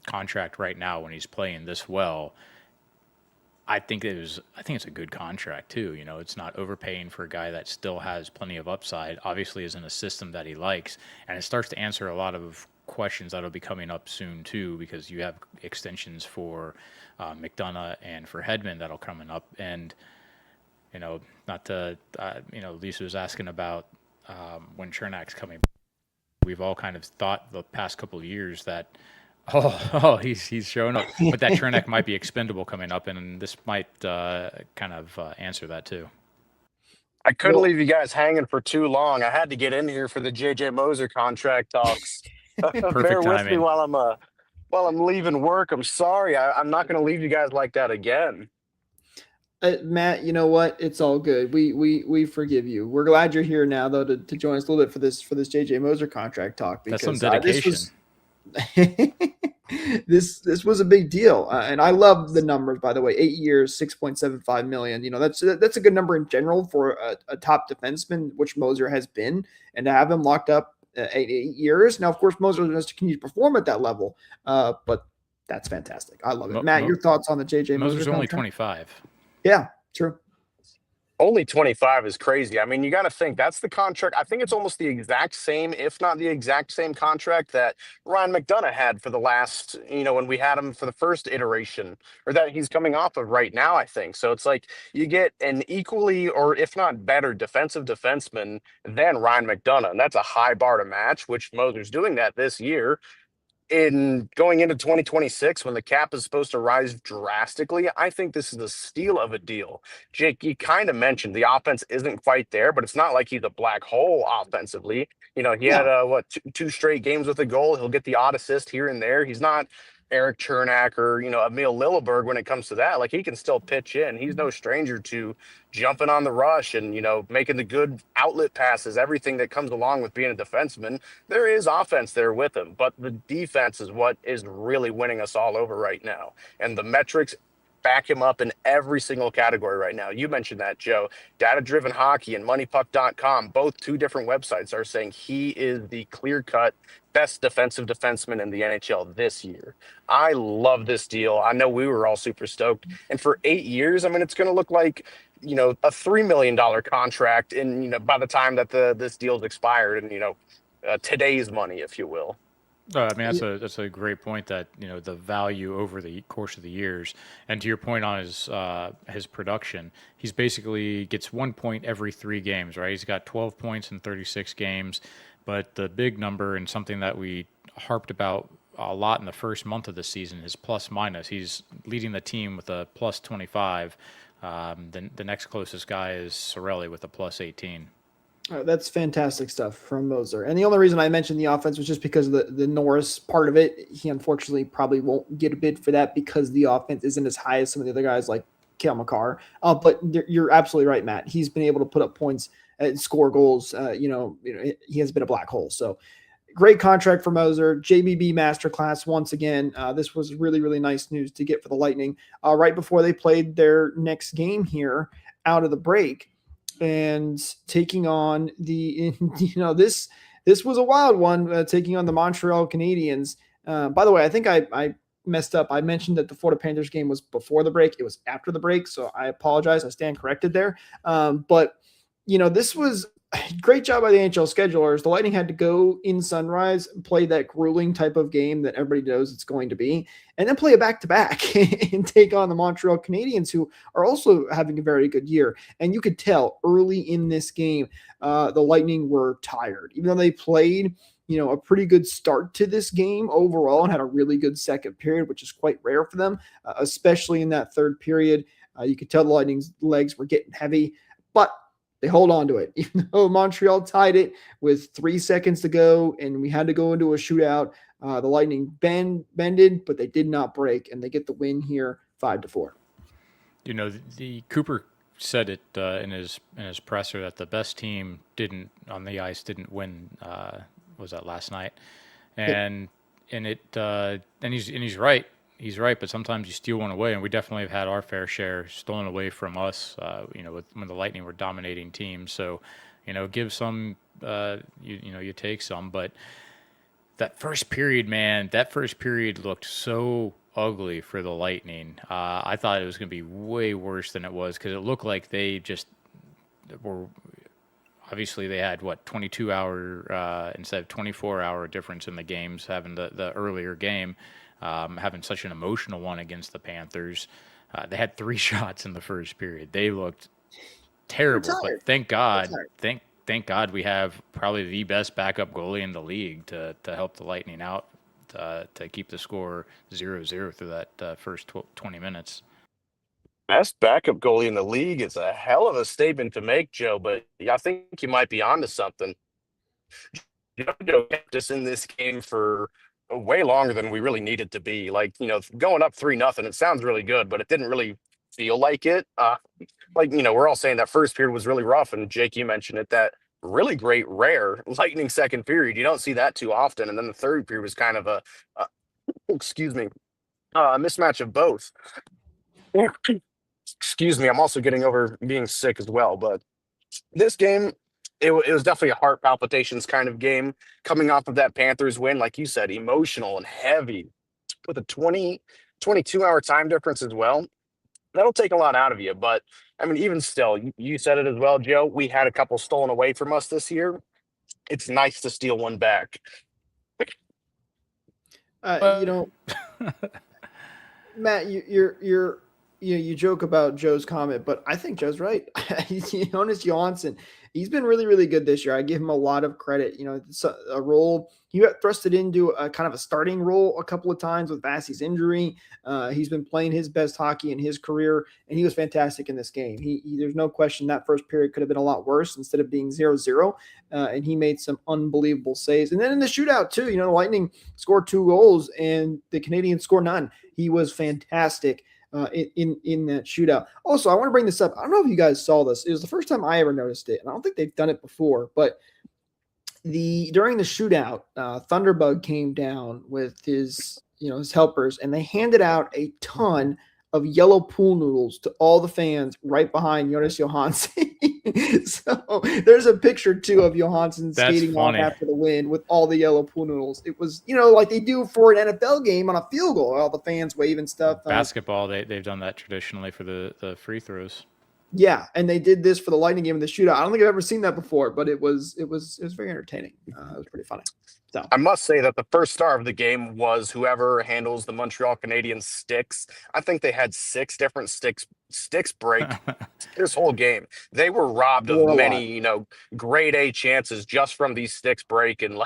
contract right now when he's playing this well, I think it's a good contract too. It's not overpaying for a guy that still has plenty of upside, obviously is in a system that he likes, and it starts to answer a lot of questions that'll be coming up soon too, because you have extensions for McDonough and for Hedman that'll coming up. And not to Lisa was asking about when Chernak's coming. We've all kind of thought the past couple of years that he's showing up, but that Cernak might be expendable coming up, and this might kind of answer that too.
I couldn't leave you guys hanging for too long. I had to get in here for the JJ Moser contract talks. Bear with me while I'm leaving work. I'm sorry. I'm not going to leave you guys like that again.
Matt, you know what? It's all good. We forgive you. We're glad you're here now, though, to join us a little bit for this JJ Moser contract talk. Because,
that's some dedication.
This was a big deal, and I love the numbers. By the way, 8 years, $6.75 million. That's a good number in general for a top defenseman, which Moser has been, and to have him locked up 8 years. Now, of course, Moser has to continue to perform at that level, but that's fantastic. I love it. Matt, your thoughts on the JJ Moser?
Moser's only 25.
Yeah, true.
Only 25 is crazy. I mean, you got to think that's the contract. I think it's almost the exact same, if not the exact same contract that Ryan McDonough had for the last, when we had him for the first iteration, or that he's coming off of right now, I think. So it's like you get an equally, or if not better, defensive defenseman than Ryan McDonough. And that's a high bar to match, which Moser's doing that this year. In going into 2026, when the cap is supposed to rise drastically, I think this is a steal of a deal. Jake, you kind of mentioned the offense isn't quite there, but it's not like he's a black hole offensively. He had two straight games with a goal. He'll get the odd assist here and there. He's not Eric Cernak or, Emil Lilleberg when it comes to that. Like, he can still pitch in. He's no stranger to jumping on the rush and, making the good outlet passes, everything that comes along with being a defenseman. There is offense there with him, but the defense is what is really winning us all over right now. And the metrics back him up in every single category right now. You mentioned that, Joe. Data Driven Hockey and MoneyPuck.com, both two different websites, are saying he is the clear-cut best defensive defenseman in the NHL this year. I love this deal. I know we were all super stoked. And for 8 years, I mean, it's going to look like, a $3 million contract in, by the time that this deal's expired and, today's money, if you will.
I mean, that's a great point, that the value over the course of the years. And to your point on his production, he's basically gets 1 point every 3 games, right? He's got 12 points in 36 games, but the big number, and something that we harped about a lot in the first month of the season, is plus minus. He's leading the team with a plus 25. The next closest guy is Cirelli with a plus 18.
That's fantastic stuff from Moser. And the only reason I mentioned the offense was just because of the Norris part of it. He unfortunately probably won't get a bid for that because the offense isn't as high as some of the other guys like Cale Makar. But you're absolutely right, Matt. He's been able to put up points and score goals. He has been a black hole. So great contract for Moser. JBB masterclass once again. This was really, really nice news to get for the Lightning right before they played their next game here out of the break. And taking on this was a wild one, taking on the Montreal Canadiens. By the way, I think I messed up. I mentioned that the Florida Panthers game was before the break. It was after the break, so I apologize. I stand corrected there. But this was a great job by the NHL schedulers. The Lightning had to go in Sunrise, play that grueling type of game that everybody knows it's going to be, and then play a back-to-back and take on the Montreal Canadiens, who are also having a very good year. And you could tell early in this game, the Lightning were tired. Even though they played, a pretty good start to this game overall and had a really good second period, which is quite rare for them, especially in that third period. You could tell the Lightning's legs were getting heavy, but they hold on to it. Even though Montreal tied it with 3 seconds to go and we had to go into a shootout, the Lightning bended, but they did not break, and they get the win here 5-4.
The Cooper said it in his presser that the best team on the ice didn't win. Was that last night? And he's right. He's right, but sometimes you steal one away, and we definitely have had our fair share stolen away from us. When the Lightning were dominating teams. So, give some, you take some. But that first period, man, looked so ugly for the Lightning. I thought it was going to be way worse than it was, because it looked like they just were. obviously they had 22-hour instead of 24-hour difference in the games, having the earlier game, having such an emotional one against the Panthers. They had 3 shots in the first period. They looked terrible, but thank God we have probably the best backup goalie in the league to help the Lightning out to keep the score 0-0 through that first 20 minutes.
Best backup goalie in the league is a hell of a statement to make, Joe, but I think you might be onto something. JoJo kept us in this game for way longer than we really needed to be. Like, going up 3-0, it sounds really good, but it didn't really feel like it. We're all saying that first period was really rough, and Jake, you mentioned it, that really great, rare Lightning second period. You don't see that too often. And then the third period was kind of a mismatch of both. Excuse me, I'm also getting over being sick as well. But this game, it was definitely a heart palpitations kind of game coming off of that Panthers win. Like you said, emotional and heavy with a 22-hour time difference as well. That'll take a lot out of you. But, I mean, even still, you said it as well, Joe. We had a couple stolen away from us this year. It's nice to steal one back.
Matt, you joke about Joe's comment, but I think Joe's right. Jonas Johansson, he's been really, really good this year. I give him a lot of credit. It's a role he got thrusted into a kind of a starting role a couple of times with Vasi's injury. He's been playing his best hockey in his career, and he was fantastic in this game. There's no question that first period could have been a lot worse instead of being 0-0, and he made some unbelievable saves. And then in the shootout too, the Lightning scored 2 goals and the Canadiens scored none. He was fantastic in that shootout. Also, I want to bring this up. I don't know if you guys saw this. It was the first time I ever noticed it, and I don't think they've done it before. But during the shootout, Thunderbug came down with his helpers, and they handed out a ton of yellow pool noodles to all the fans right behind Jonas Johansson. So there's a picture too of Johansson skating off after the win with all the yellow pool noodles. It was, like they do for an NFL game on a field goal, all the fans waving stuff.
Basketball, they've done that traditionally for the free throws.
Yeah, and they did this for the Lightning game in the shootout. I don't think I've ever seen that before, but it was very entertaining. It was pretty funny. So
I must say that the first star of the game was whoever handles the Montreal Canadiens sticks. I think they had 6 different sticks break this whole game. They were robbed of many, grade A chances just from these sticks breaking.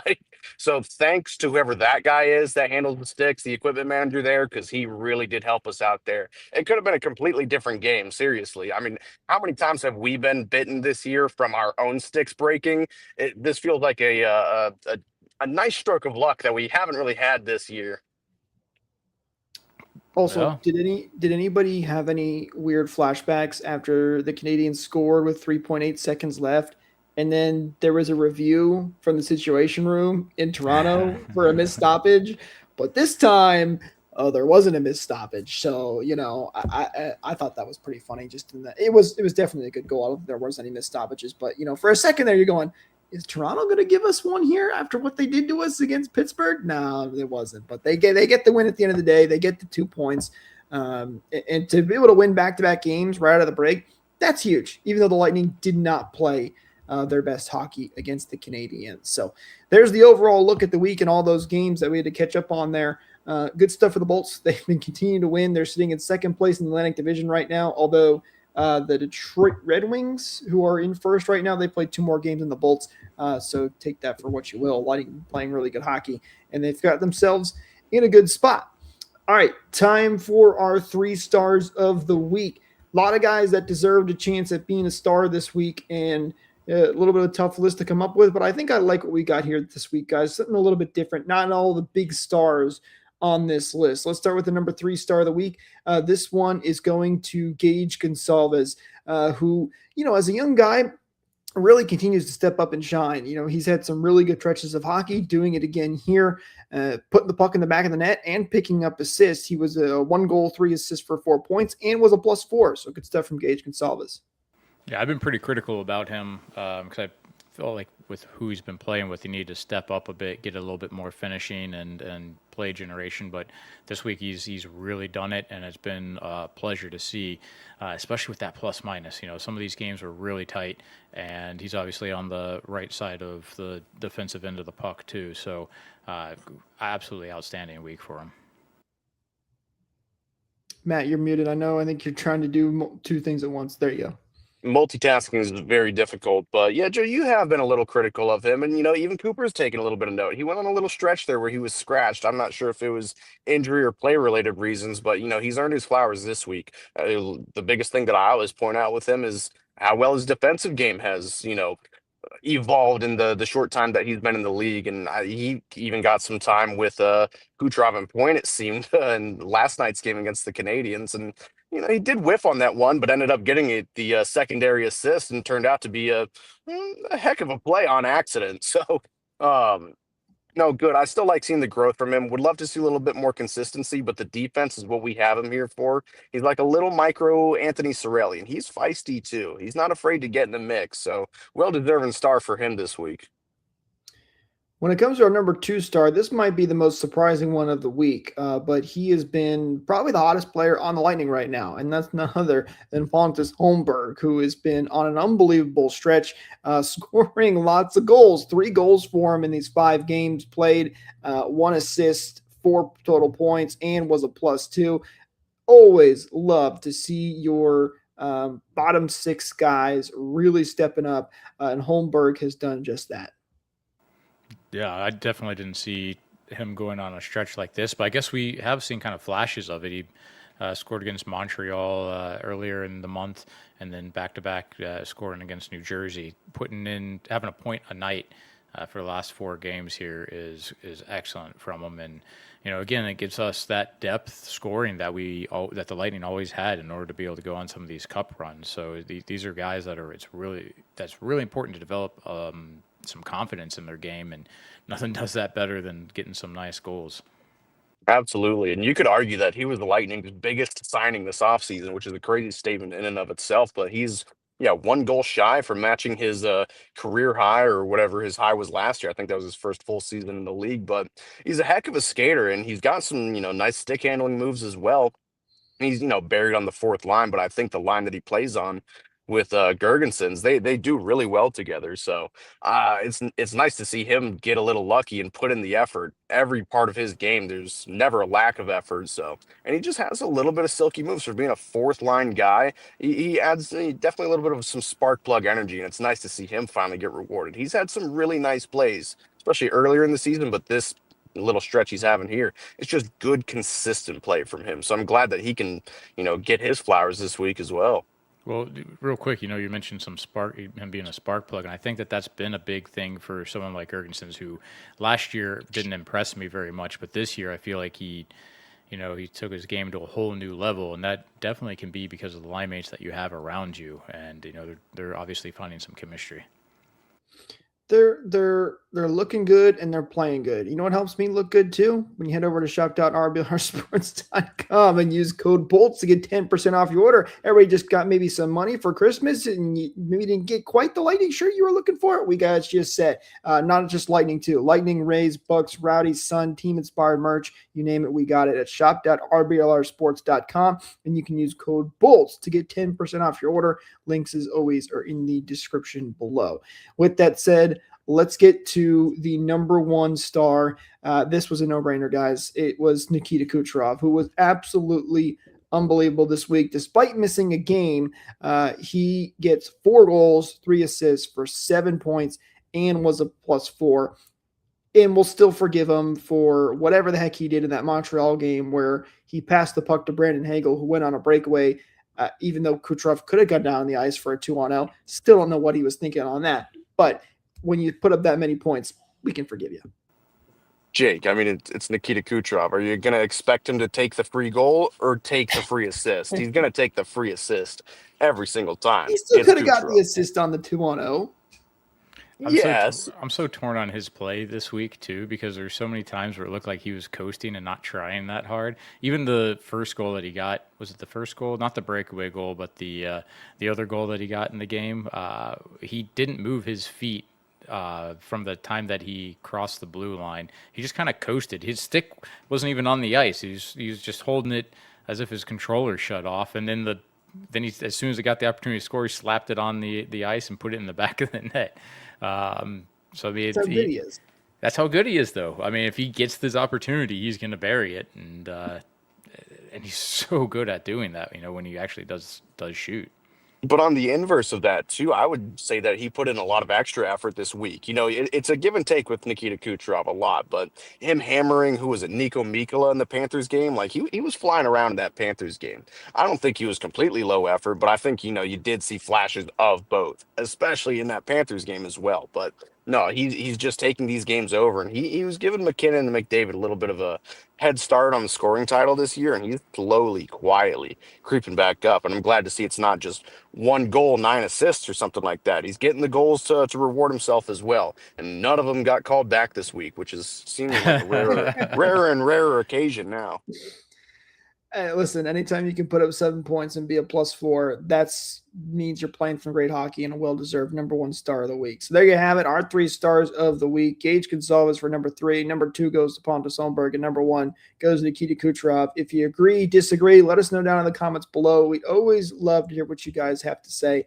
So thanks to whoever that guy is that handles the sticks, the equipment manager there, because he really did help us out there. It could have been a completely different game, seriously. I mean, how many times have we been bitten this year from our own sticks breaking? This feels like a nice stroke of luck that we haven't really had this year.
Also, did anybody have any weird flashbacks after the Canadiens scored with 3.8 seconds left, and then there was a review from the Situation Room in Toronto for a missed stoppage, but this time there wasn't a missed stoppage. So I thought that was pretty funny. Just in that it was definitely a good goal. I don't think there was any missed stoppages, but for a second there you're going, is Toronto going to give us one here after what they did to us against Pittsburgh? No, it wasn't. But they get the win at the end of the day. They get the 2 points. And to be able to win back-to-back games right out of the break, that's huge, even though the Lightning did not play their best hockey against the Canadiens. So there's the overall look at the week and all those games that we had to catch up on there. Good stuff for the Bolts. They've been continuing to win. They're sitting in second place in the Atlantic Division right now, although the Detroit Red Wings, who are in first right now, they played 2 more games than the Bolts. So take that for what you will. Lightning playing really good hockey, and they've got themselves in a good spot. All right, time for our 3 stars of the week. A lot of guys that deserved a chance at being a star this week, and a little bit of a tough list to come up with, but I think I like what we got here this week, guys. Something a little bit different. Not all the big stars on this list. Let's start with the number 3 star of the week. This one is going to Gage Gonsalves, who, as a young guy, really continues to step up and shine. He's had some really good stretches of hockey, doing it again here, putting the puck in the back of the net and picking up assists. He was a 1 goal, 3 assists for 4 points and was a +4. So good stuff from Gage Gonsalves.
Yeah, I've been pretty critical about him because I feel like with who he's been playing with, he needed to step up a bit, get a little bit more finishing and play generation. But this week he's really done it, and it's been a pleasure to see, especially with that plus minus. Some of these games were really tight, and he's obviously on the right side of the defensive end of the puck too. So absolutely outstanding week for him.
Matt, you're muted. I think you're trying to do two things at once. There you go.
Multitasking is very difficult, but yeah, Joe, you have been a little critical of him, and even Cooper's taken a little bit of note. He went on a little stretch there where he was scratched. I'm not sure if it was injury or play-related reasons, but he's earned his flowers this week. The biggest thing that I always point out with him is how well his defensive game has, evolved in the short time that he's been in the league, and he even got some time with Kucherov and Point, it seemed, in last night's game against the Canadians, and he did whiff on that one, but ended up getting the secondary assist, and turned out to be a heck of a play on accident. So, no, good. I still like seeing the growth from him. Would love to see a little bit more consistency, but the defense is what we have him here for. He's like a little micro Anthony Cirelli, and he's feisty too. He's not afraid to get in the mix. So, well-deserving star for him this week.
When it comes to our number 2 star, this might be the most surprising one of the week, but he has been probably the hottest player on the Lightning right now, and that's none other than Pontus Holmberg, who has been on an unbelievable stretch, scoring lots of goals. 3 goals for him in these 5 games played, 1 assist, 4 total points, and was a +2. Always love to see your bottom 6 guys really stepping up, and Holmberg has done just that.
Yeah, I definitely didn't see him going on a stretch like this, but I guess we have seen kind of flashes of it. He scored against Montreal earlier in the month, and then back-to-back scoring against New Jersey. Having a point a night for the last 4 games here is excellent from him. And again, it gives us that depth scoring that that the Lightning always had in order to be able to go on some of these cup runs. So these are guys that's really important to develop some confidence in their game, and nothing does that better than getting some nice goals.
Absolutely. And you could argue that he was the Lightning's biggest signing this offseason, which is a crazy statement in and of itself. But he's, 1 goal shy from matching his career high, or whatever his high was last year. I think that was his first full season in the league. But he's a heck of a skater, and he's got some, nice stick handling moves as well. He's, buried on the 4th line, but I think the line that he plays on with Gergensons, they do really well together. So it's nice to see him get a little lucky and put in the effort. Every part of his game, there's never a lack of effort. So, and he just has a little bit of silky moves for being a 4th line guy. He adds definitely a little bit of some spark plug energy, and it's nice to see him finally get rewarded. He's had some really nice plays, especially earlier in the season, but this little stretch he's having here, it's just good, consistent play from him. So I'm glad that he can, get his flowers this week as well.
Well, real quick, you mentioned him being a spark plug, and I think that's been a big thing for someone like Gergensons, who last year didn't impress me very much, but this year I feel like he took his game to a whole new level, and that definitely can be because of the line mates that you have around you, and they're obviously finding some chemistry.
They're looking good and they're playing good. You know what helps me look good too? When you head over to shop.rblrsports.com and use code BOLTS to get 10% off your order. Everybody just got maybe some money for Christmas and you maybe didn't get quite the Lightning shirt you were looking for. We got it just set. Not just Lightning too. Lightning, Rays, Bucks, Rowdies, Sun, team-inspired merch. You name it, we got it at shop.rblrsports.com, and you can use code BOLTS to get 10% off your order. Links, as always, are in the description below. With that said, let's get to the number 1 star. This was a no-brainer, guys. It was Nikita Kucherov, who was absolutely unbelievable this week. Despite missing a game, he gets 4 goals, 3 assists for 7 points, and was a +4. And we'll still forgive him for whatever the heck he did in that Montreal game where he passed the puck to Brandon Hagel, who went on a breakaway, even though Kucherov could have got down on the ice for a 2-on-0. Still don't know what he was thinking on that. But when you put up that many points, we can forgive you.
Jake, I mean, it's Nikita Kucherov. Are you going to expect him to take the free goal or take the free assist? He's going to take the free assist every single time.
He still could have got the assist on the 2-on-0.
Yes.
I'm so torn on his play this week too, because there's so many times where it looked like he was coasting and not trying that hard. Even the first goal that he got, was it the first goal? Not the breakaway goal, but the other goal that he got in the game. He didn't move his feet from the time that he crossed the blue line. He just kind of coasted. His stick wasn't even on the ice. He was just holding it as if his controller shut off. And then he, as soon as he got the opportunity to score, he slapped it on the ice and put it in the back of the net. So I mean,
That's how good he is.
that's how good he is, though. I mean, if he gets this opportunity, he's going to bury it, and he's so good at doing that. When he actually does shoot.
But on the inverse of that too, I would say that he put in a lot of extra effort this week. It's a give and take with Nikita Kucherov a lot, but him hammering, who was it, Nico Mikkola in the Panthers game, like he was flying around in that Panthers game. I don't think he was completely low effort, but I think you did see flashes of both, especially in that Panthers game as well. But no, he's just taking these games over, and he was giving McKinnon and McDavid a little bit of a head start on the scoring title this year, and he's slowly, quietly creeping back up. And I'm glad to see it's not just 1 goal, 9 assists, or something like that. He's getting the goals to reward himself as well, and none of them got called back this week, which is seeming like a rarer and rarer occasion now.
Listen, anytime you can put up 7 points and be a +4, that's means you're playing some great hockey and a well-deserved number 1 star of the week. So there you have it, our 3 stars of the week. Gage Gonzalez for number 3. Number 2 goes to Pontus Holmberg, and number 1 goes to Nikita Kucherov. If you agree, disagree, let us know down in the comments below. We'd always love to hear what you guys have to say.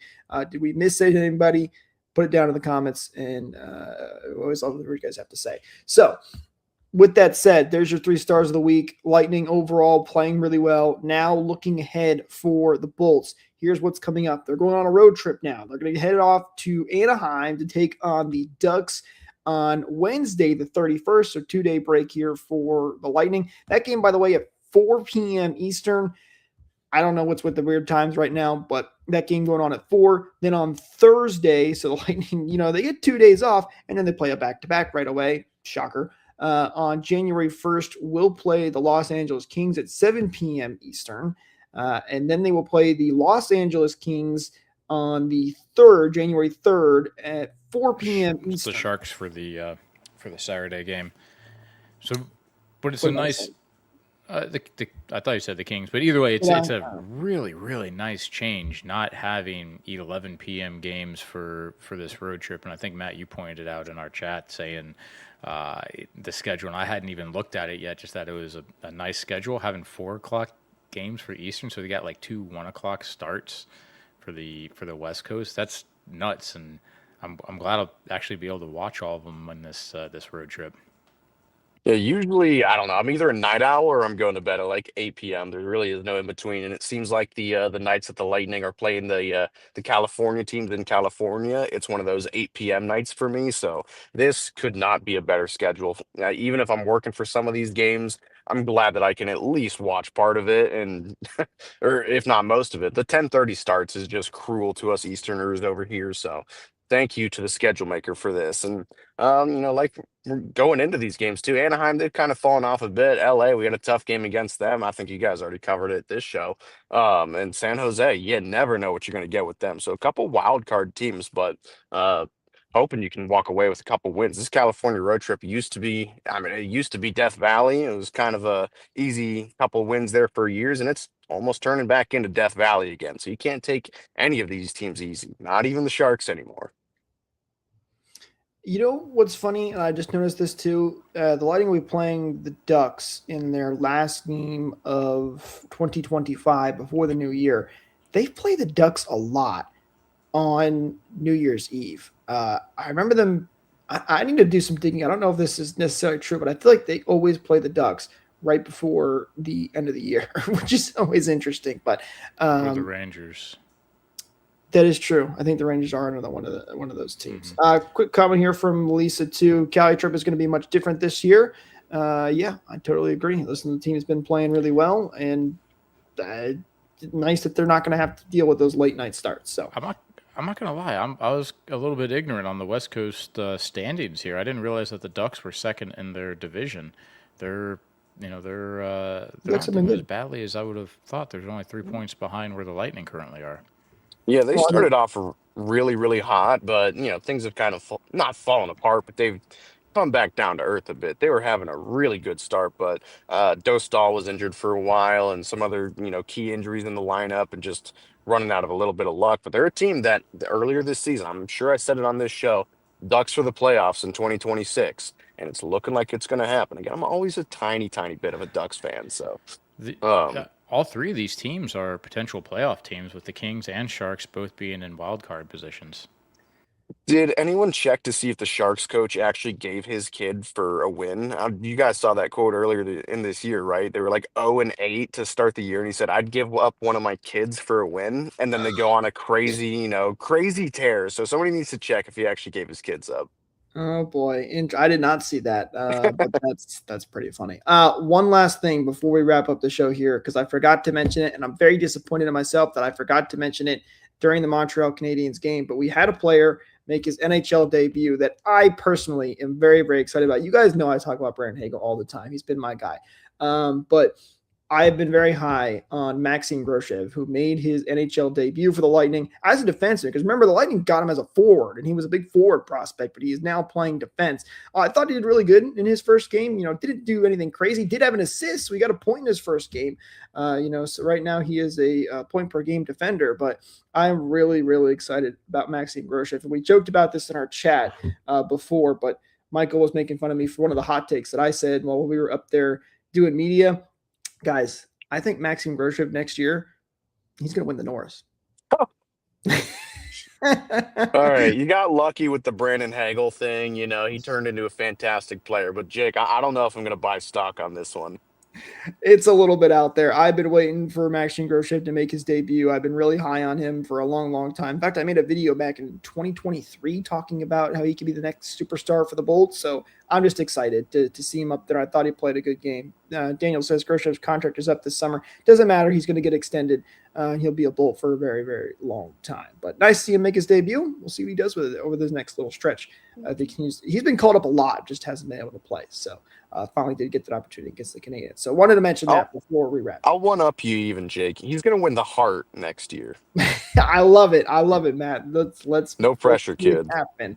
Did we miss anybody? Put it down in the comments, and we always love to hear what you guys have to say. So, with that said, there's your 3 stars of the week. Lightning overall playing really well. Now looking ahead for the Bolts. Here's what's coming up. They're going on a road trip now. They're going to head off to Anaheim to take on the Ducks on Wednesday, the 31st. So 2-day break here for the Lightning. That game, by the way, at 4 p.m. Eastern. I don't know what's with the weird times right now, but that game going on at 4. Then on Thursday, so the Lightning, they get 2 days off, and then they play a back-to-back right away. Shocker. On January 1st, we'll play the Los Angeles Kings at 7 p.m. Eastern. And then they will play the Los Angeles Kings on the 3rd, January 3rd at 4 p.m. Eastern.
It's the Sharks for the Saturday game. So, but it's a nice. I thought you said the Kings, but either way, it's a really, really nice change not having 11 p.m. games for this road trip. And I think, Matt, you pointed out in our chat saying the schedule, and I hadn't even looked at it yet, just that it was a nice schedule, having 4 o'clock games for Eastern. So they got like 2 1 o'clock starts for the West Coast. That's nuts, and I'm glad I'll actually be able to watch all of them on this road trip.
Yeah, usually, I don't know. I'm either a night owl or I'm going to bed at like 8 p.m. There really is no in between, and it seems like the nights that the Lightning are playing the California teams in California, it's one of those 8 p.m. nights for me. So this could not be a better schedule. Even if I'm working for some of these games, I'm glad that I can at least watch part of it, and or if not most of it. The 10:30 starts is just cruel to us Easterners over here. So thank you to the schedule maker for this. And like we're going into these games too. Anaheim, they've kind of fallen off a bit. LA, we had a tough game against them. I think you guys already covered it this show. And San Jose, you never know what you're going to get with them. So a couple wild card teams, but hoping you can walk away with a couple wins. This California road trip used to be, it used to be Death Valley. It was kind of a easy couple wins there for years, and it's almost turning back into Death Valley again. So you can't take any of these teams easy, not even the Sharks anymore.
You know what's funny? And I just noticed this too. The Lightning will be playing the Ducks in their last game of 2025 before the new year. They've played the Ducks a lot on New Year's Eve. I remember them. I need to do some digging. I don't know if this is necessarily true, but I feel like they always play the Ducks right before the end of the year, which is always interesting. But
Or the Rangers.
that is true. I think the Rangers are another one of those teams. Quick comment here from Lisa too. Cali trip is going to be much different this year. Yeah, I totally agree. Listen, the team has been playing really well, and nice that they're not going to have to deal with those late night starts. So
I'm not gonna lie. I was a little bit ignorant on the West Coast standings here. I didn't realize that the Ducks were second in their division. They're not
Ducks have been
doing as
good.
badly as I would have thought. There's only 3 points behind where the Lightning currently are.
Yeah, they
Well, I
started off really, really hot, but things have kind of not fallen apart, but they've come back down to earth a bit. They were having a really good start, but Dostal was injured for a while, and some other key injuries in the lineup, and just running out of a little bit of luck. But they're a team that earlier this season, I'm sure I said it on this show, Ducks for the playoffs in 2026, and it's looking like it's going to happen. Again, I'm always a tiny bit of a Ducks fan, so
All three of these teams are potential playoff teams, with the Kings and Sharks both being in wild card positions.
did anyone check to see if the Sharks coach actually gave his kid for a win? You guys saw that quote earlier in this year, right? They were like 0-8 to start the year, and he said, "I'd give up one of my kids for a win," and then they go on a crazy tear. So somebody needs to check if he actually gave his kids up.
Oh boy, I did not see that, but that's pretty funny. One last thing before we wrap up the show here, because I forgot to mention it, and I'm very disappointed in myself that I forgot to mention it during the Montreal Canadiens game. But we had a player make his NHL debut that I personally am very, very excited about. You guys know I talk about Brandon Hagel all the time. He's been my guy. But I have been very high on Maxim Groshev, who made his NHL debut for the Lightning as a defenseman. Because remember, the Lightning got him as a forward, and he was a big forward prospect, but he is now playing defense. I thought he did really good in his first game. Didn't do anything crazy. Did have an assist, so he got a point in his first game. So right now he is a point per game defender. But I'm really, really excited about Maxim Groshev. And we joked about this in our chat before, but Michael was making fun of me for one of the hot takes that I said while we were up there doing media. Guys, I think Maxim Groshev next year, he's going to win the Norris.
Oh. All right, you got lucky with the Brandon Hagel thing. He turned into a fantastic player. But, Jake, I don't know if I'm going to buy stock on this one.
It's a little bit out there. I've been waiting for Maxim Groshev to make his debut. I've been really high on him for a long, long time. In fact, I made a video back in 2023 talking about how he could be the next superstar for the Bolts. So I'm just excited to see him up there. I thought he played a good game. Daniel says Groshev's contract is up this summer. Doesn't matter. He's going to get extended. He'll be a Bolt for a very, very long time. But nice to see him make his debut. We'll see what he does with it over this next little stretch. I think he's been called up a lot, just hasn't been able to play. So finally did get that opportunity against the Canadiens. So wanted to mention that before we wrap.
I'll one-up you even, Jake. He's going to win the Hart next year.
I love it, Matt. Let's
no pressure, kid.
Happen.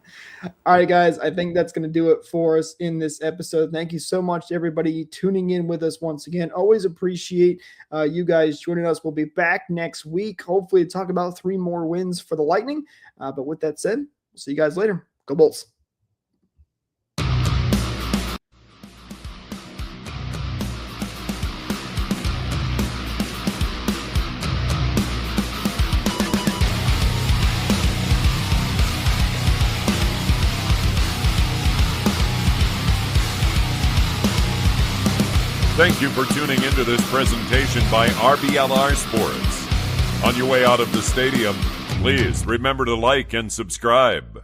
All right, guys. I think that's going to do it for us in this episode. Thank you so much to everybody tuning in with us once again. Always appreciate you guys joining us. We'll be back next week, hopefully to talk about 3 more wins for the Lightning. But with that said, we'll see you guys later. Go Bolts.
Thank you for tuning into this presentation by RBLR Sports. On your way out of the stadium, please remember to like and subscribe.